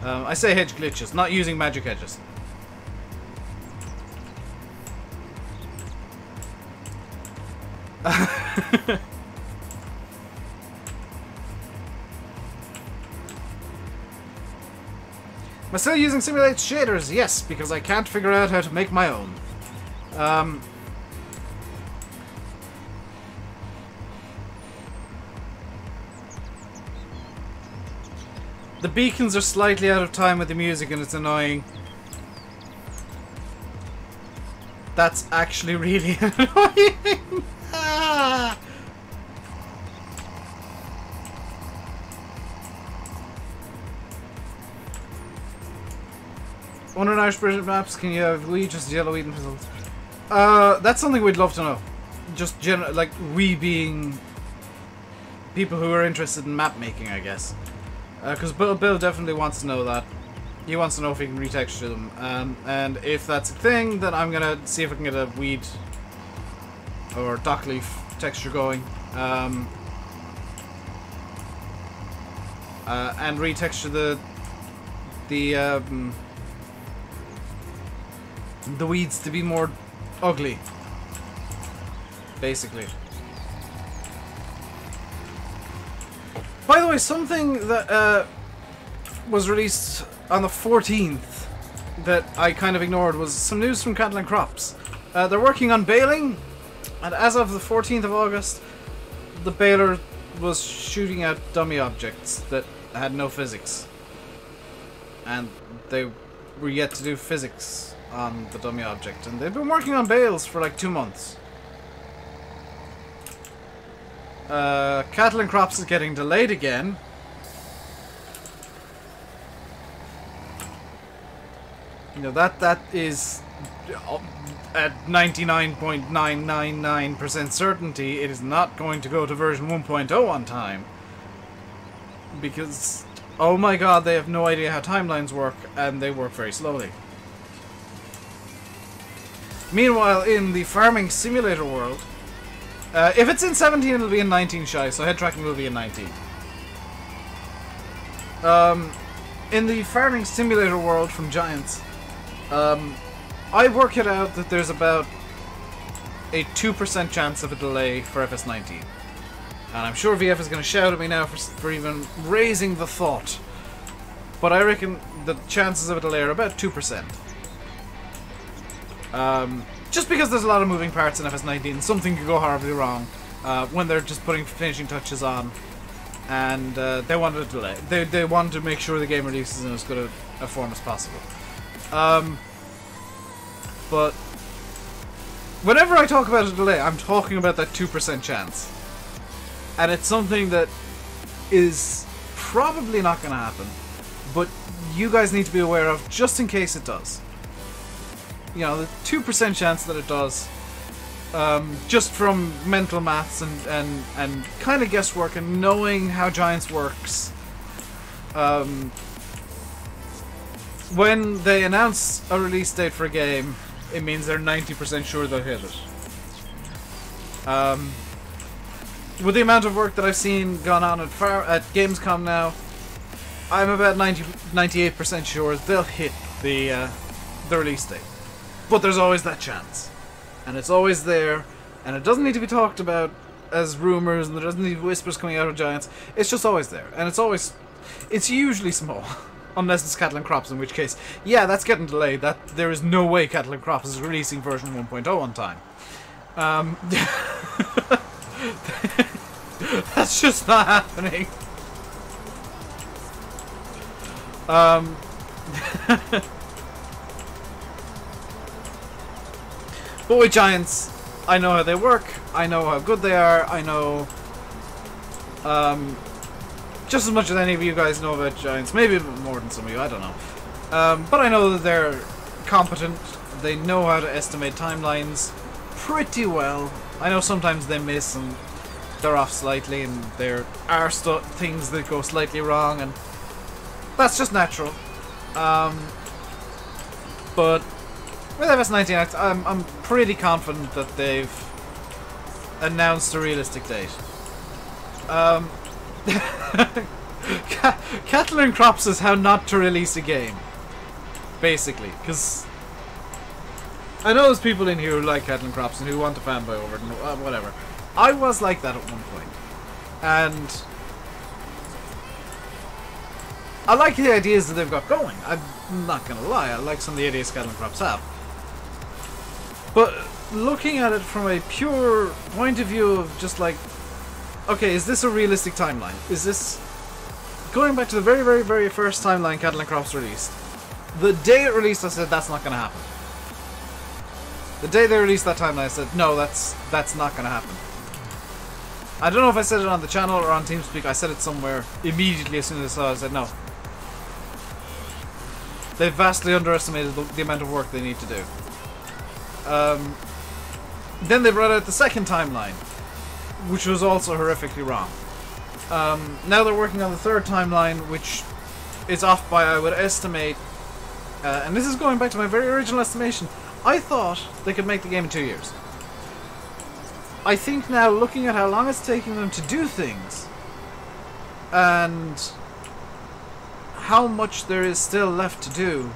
[SPEAKER 1] I say hedge glitches, not using magic hedges. Am I still using simulate shaders? Yes, because I can't figure out how to make my own. The beacons are slightly out of time with the music and it's annoying. That's actually really annoying. Ah. On an Irish British maps, can you have we just yellow eating results? That's something we'd love to know. Just like we being people who are interested in map making, I guess. Because Bill definitely wants to know that. He wants to know if he can retexture them. And if that's a thing, then I'm gonna see if I can get a weed or dock leaf texture going. And retexture the weeds to be more ugly, basically. By the way, something that was released on the 14th that I kind of ignored was some news from Cattle and Crops. They're working on baling, and as of the 14th of August, the baler was shooting out dummy objects that had no physics. And they were yet to do physics on the dummy object, and they've been working on bales for like 2 months. Cattle and Crops is getting delayed again. You know, that is at 99.999% certainty it is not going to go to version 1.0 on time. Because, oh my god, they have no idea how timelines work, and they work very slowly. Meanwhile, in the farming simulator world, if it's in 17, it'll be in 19 shy, so head tracking will be in 19. In the farming simulator world from Giants, I work it out that there's about a 2% chance of a delay for FS19. And I'm sure VF is going to shout at me now for even raising the thought. But I reckon the chances of a delay are about 2%. Just because there's a lot of moving parts in FS19, something could go horribly wrong when they're just putting finishing touches on, and they wanted a delay. They wanted to make sure the game releases in as good a form as possible. But whenever I talk about a delay, I'm talking about that 2% chance, and it's something that is probably not going to happen, but you guys need to be aware of just in case it does. You know, the 2% chance that it does, just from mental maths and kind of guesswork and knowing how Giants works. When they announce a release date for a game, it means they're 90% sure they'll hit it. With the amount of work that I've seen gone on at Gamescom now, I'm about 98% sure they'll hit the release date. But there's always that chance. And it's always there. And it doesn't need to be talked about as rumors, and there doesn't need to be whispers coming out of Giants. It's just always there. And it's usually small. Unless it's Cattle and Crops, in which case, yeah, that's getting delayed. There is no way Cattle and Crops is releasing version 1.0 on time. That's just not happening. But with Giants, I know how they work, I know how good they are, I know Just as much as any of you guys know about Giants, maybe a bit more than some of you, I don't know. But I know that they're competent, they know how to estimate timelines pretty well. I know sometimes they miss and they're off slightly, and there are things that go slightly wrong, and that's just natural. But with FS19, I'm pretty confident that they've announced a realistic date. Cattle and Crops is how not to release a game, basically, because I know there's people in here who like Cattle and Crops and who want to fanboy over it and whatever. I was like that at one point, and I like the ideas that they've got going. I'm not gonna lie, I like some of the ideas Cattle and Crops have. But looking at it from a pure point of view of just like, okay, is this a realistic timeline? Is this... Going back to the very, very, very first timeline Cattle and Crops released, the day it released I said that's not gonna happen. The day they released that timeline I said, no, that's not gonna happen. I don't know if I said it on the channel or on TeamSpeak, I said it somewhere immediately as soon as I saw it, I said no. They vastly underestimated the amount of work they need to do. Then they brought out the second timeline, which was also horrifically wrong. Now they're working on the third timeline, which is off by, I would estimate, and this is going back to my very original estimation, I thought they could make the game in 2 years. I think now, looking at how long it's taking them to do things, and how much there is still left to do,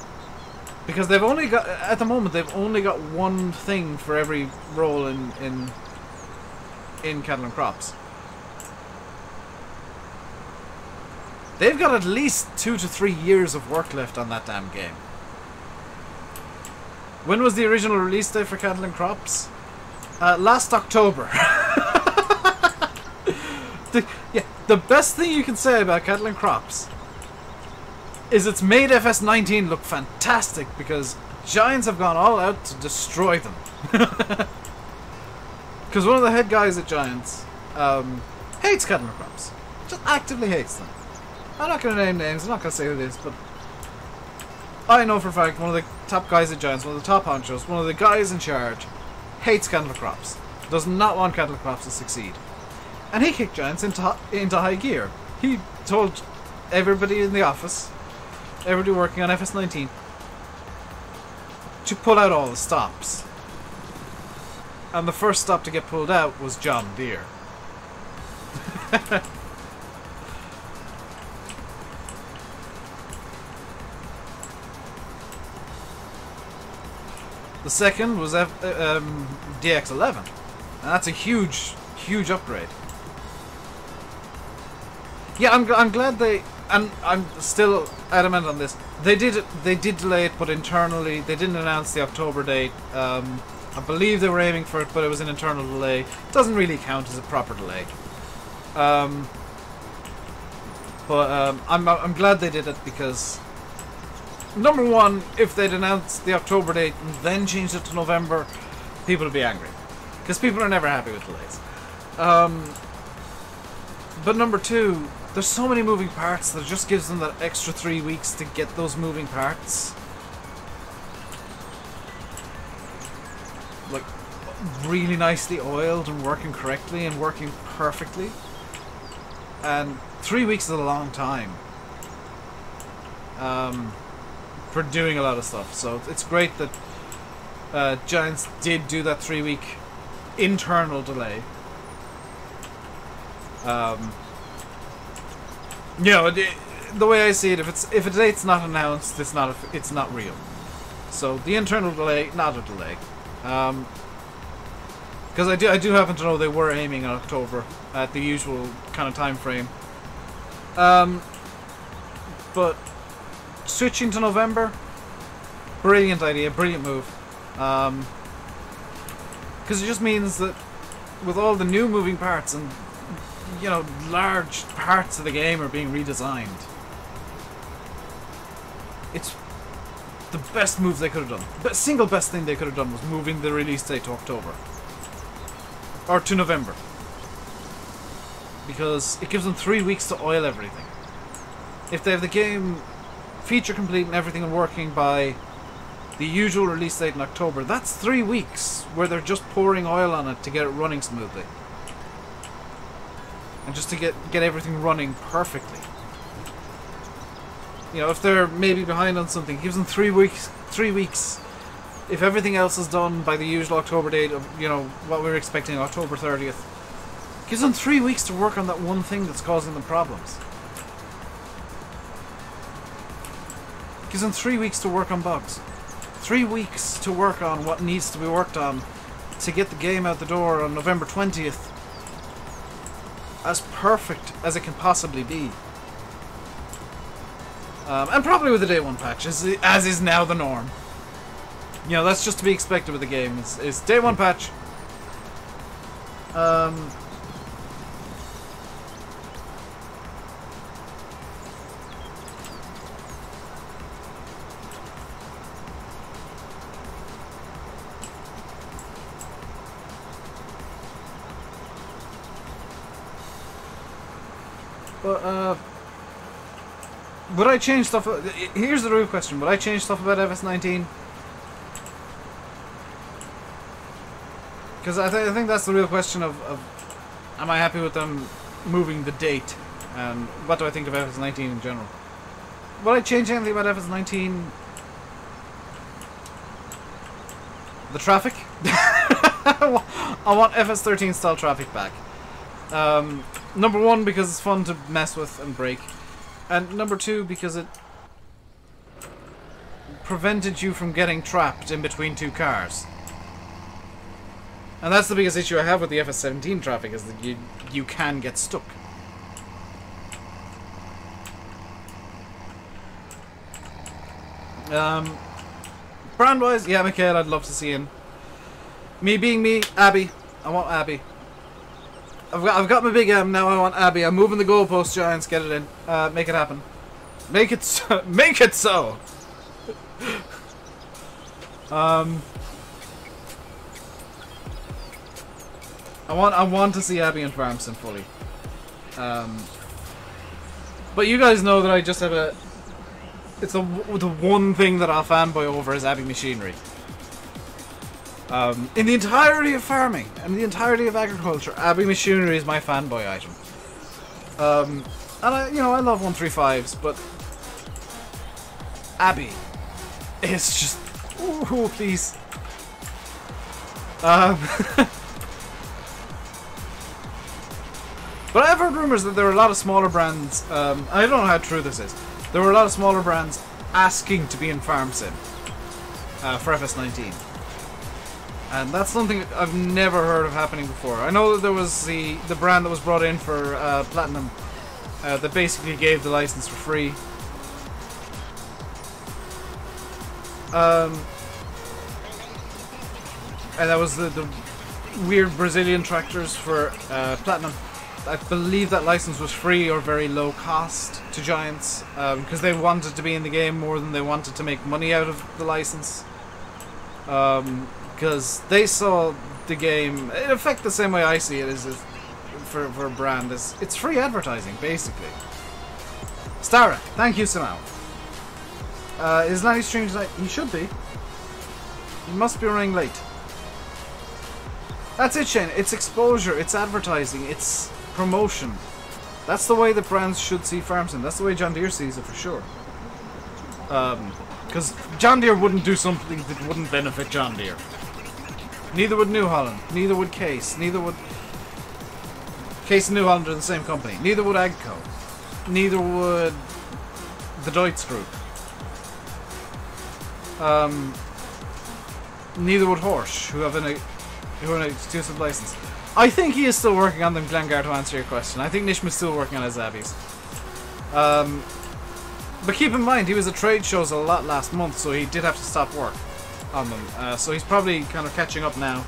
[SPEAKER 1] because they've only got, at the moment, they've only got one thing for every role in Cattle and Crops. They've got at least 2 to 3 years of work left on that damn game. When was the original release date for Cattle and Crops? Last October. The best thing you can say about Cattle and Crops is it's made FS19 look fantastic because Giants have gone all out to destroy them. Because one of the head guys at Giants hates Cattle and Crops. Just actively hates them. I'm not going to name names, I'm not going to say who it is, but I know for a fact one of the top guys at Giants, one of the top honchos, one of the guys in charge, hates Cattle and Crops. Does not want Cattle and Crops to succeed. And he kicked Giants into high gear. He told everybody in the office, everybody working on FS19, to pull out all the stops. And the first stop to get pulled out was John Deere. The second was DX11, and that's a huge, huge upgrade. Yeah, I'm glad they, and I'm still adamant on this. They did delay it, but internally they didn't announce the October date. I believe they were aiming for it, but it was an internal delay. It doesn't really count as a proper delay. I'm glad they did it because, number one, if they'd announced the October date and then changed it to November, people would be angry. Because people are never happy with delays. But number two, there's so many moving parts that it just gives them that extra 3 weeks to get those moving parts, like, really nicely oiled and working correctly and working perfectly. And 3 weeks is a long time for doing a lot of stuff. So it's great that Giants did do that 3 week internal delay. You know, the way I see it, if a date's not announced, it's not real. So the internal delay, not a delay. Because I do happen to know they were aiming in October at the usual kind of time frame. But switching to November, brilliant idea, brilliant move. Because it just means that with all the new moving parts and, you know, large parts of the game are being redesigned, it's the best move they could have done. The single best thing they could have done was moving the release date to October. Or to November. because it gives them 3 weeks to oil everything. If they have the game feature complete and everything working by the usual release date in October, that's 3 weeks where they're just pouring oil on it to get it running smoothly. And just to get everything running perfectly. You know, if they're maybe behind on something, it gives them 3 weeks. 3 weeks. If everything else is done by the usual October date of, you know, what we were expecting, October 30th, it gives them 3 weeks to work on that one thing that's causing them problems. It gives them 3 weeks to work on bugs. 3 weeks to work on what needs to be worked on to get the game out the door on November 20th. As perfect as it can possibly be. And probably with the day one patch, as is now the norm. You know, that's just to be expected with the game. It's day one patch. But, would I change stuff? Here's the real question. Would I change stuff about FS19? Because I think that's the real question of am I happy with them moving the date? And what do I think of FS19 in general? Would I change anything about FS19? The traffic? I want FS13 style traffic back. Number one, because it's fun to mess with and break. And number two, because it prevented you from getting trapped in between two cars. And that's the biggest issue I have with the FS17 traffic, is that you can get stuck. Brand-wise, yeah, Mikhail, I'd love to see in. Me being me, Abby. I want Abby. I've got my big M, now I want Abby. I'm moving the goalpost, Giants, get it in. Make it happen. Make it so. Make it so! I want to see Abby and Farmson fully. But you guys know that I just have a... It's the one thing that I'll fanboy over is Abby Machinery. In the entirety of farming and the entirety of agriculture, Abby Machinery is my fanboy item. And I love 135s, but Abby is just, ooh, please. But I've heard rumors that there are a lot of smaller brands. I don't know how true this is. There were a lot of smaller brands asking to be in Farm Sim for FS19. And that's something I've never heard of happening before. I know that there was the brand that was brought in for Platinum that basically gave the license for free. And that was the weird Brazilian tractors for Platinum. I believe that license was free or very low cost to Giants because they wanted to be in the game more than they wanted to make money out of the license. Because they saw the game, in effect the same way I see it, is for a brand, it's free advertising, basically. Stara, thank you, Samau. Is Lanny streaming tonight? He should be. He must be running late. That's it, Shane. It's exposure, it's advertising, it's promotion. That's the way that brands should see FarmSim. That's the way John Deere sees it, for sure. Because John Deere wouldn't do something that wouldn't benefit John Deere. Neither would New Holland. Neither would Case. Neither would... Case and New Holland are the same company. Neither would Agco. Neither would the Deutz Group. Neither would Horsch, who have an exclusive license. I think he is still working on them, Glengar, to answer your question. I think Nishma's still working on his Abbeys. But keep in mind, he was at trade shows a lot last month, so he did have to stop work on them. So he's probably kind of catching up now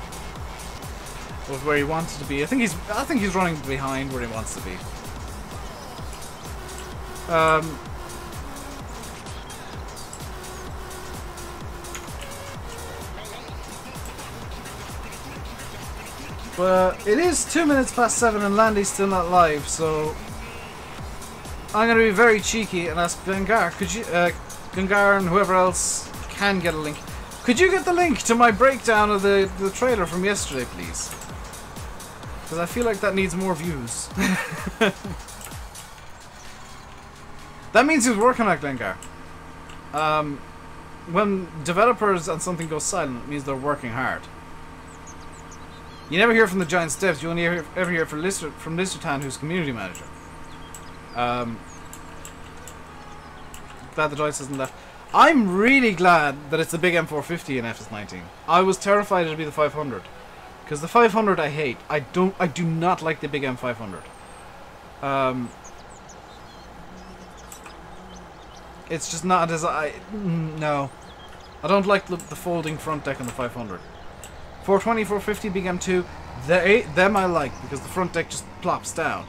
[SPEAKER 1] with where he wanted to be. I think he's running behind where he wants to be. But it is 2 minutes past 7 and Landy's still not live, so I'm going to be very cheeky and ask Gengar, could you, Gengar and whoever else can get a link. Could you get the link to my breakdown of the trailer from yesterday, please? Because I feel like that needs more views. That means he's working on it, Gengar. When developers and something goes silent, it means they're working hard. You never hear from the giant devs. You only ever hear from Listertan, who's community manager. Glad the Joyce isn't left. I'm really glad that it's the big M450 in FS19. I was terrified it'd be the 500, because the 500 I hate. I do not like the big M500. It's just not as no. I don't like the folding front deck on the 500. 420, 450, big M2, them I like, because the front deck just plops down.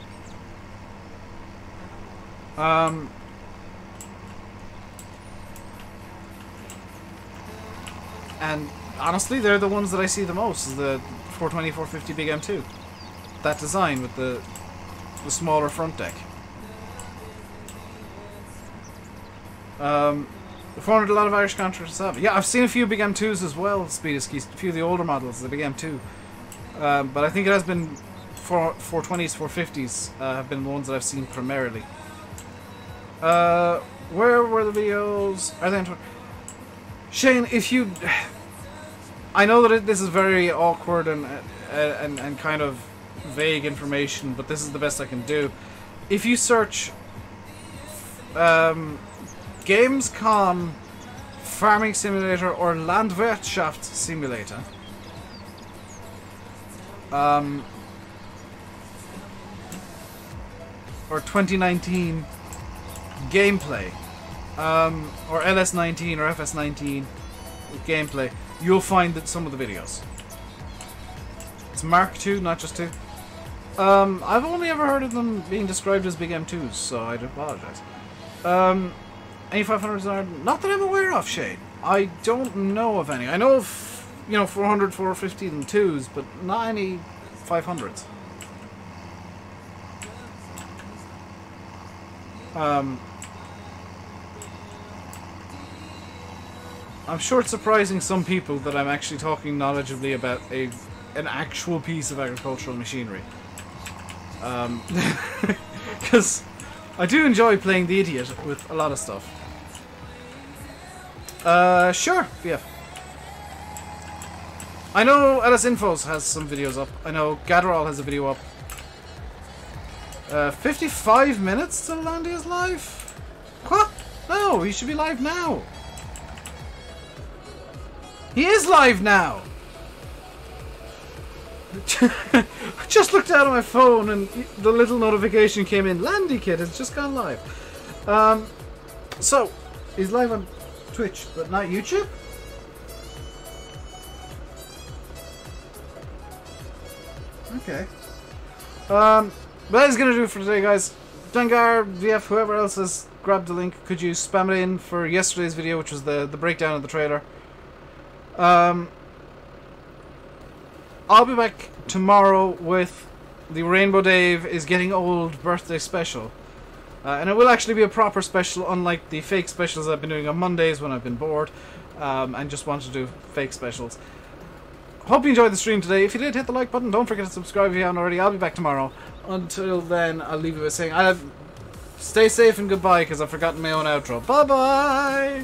[SPEAKER 1] And honestly, they're the ones that I see the most, is the 420, 450, big M2. That design with the smaller front deck. The 400, a lot of Irish contractors have. Yeah, I've seen a few big M2s as well, Speed of Skis, a few of the older models, the big M2. But I think it has been 420s, 450s have been the ones that I've seen primarily. Where were the videos? Are they on Twitter? Shane, if you... I know that this is very awkward and kind of vague information, but this is the best I can do. If you search Gamescom Farming Simulator or Landwirtschaft Simulator, or 2019 gameplay, or LS19 or FS19 gameplay, you'll find that some of the videos. It's Mark II, not just 2. I've only ever heard of them being described as big M2s, so I do apologize. Any 500s are not that I'm aware of, Shane. I don't know of any. I know of, 400, 450 and 2s, but not any 500s. I'm sure it's surprising some people that I'm actually talking knowledgeably about an actual piece of agricultural machinery. Because I do enjoy playing the idiot with a lot of stuff. Sure, yeah. I know LS Infos has some videos up. I know Gadral has a video up. 55 minutes till Landy is live? What? No, he should be live now. He is live now! I just looked out at my phone and the little notification came in. Landy Kid has just gone live. So, he's live on Twitch, but not YouTube? Okay. But that is going to do it for today, guys. Gengar, VF, whoever else has grabbed the link, could you spam it in for yesterday's video, which was the breakdown of the trailer. I'll be back tomorrow with the RainbowDave is Getting Old birthday special. And it will actually be a proper special, unlike the fake specials I've been doing on Mondays when I've been bored and just want to do fake specials. Hope you enjoyed the stream today. If you did, hit the like button. Don't forget to subscribe if you haven't already. I'll be back tomorrow. Until then, I'll leave you with saying, stay safe and goodbye, because I've forgotten my own outro. Bye-bye!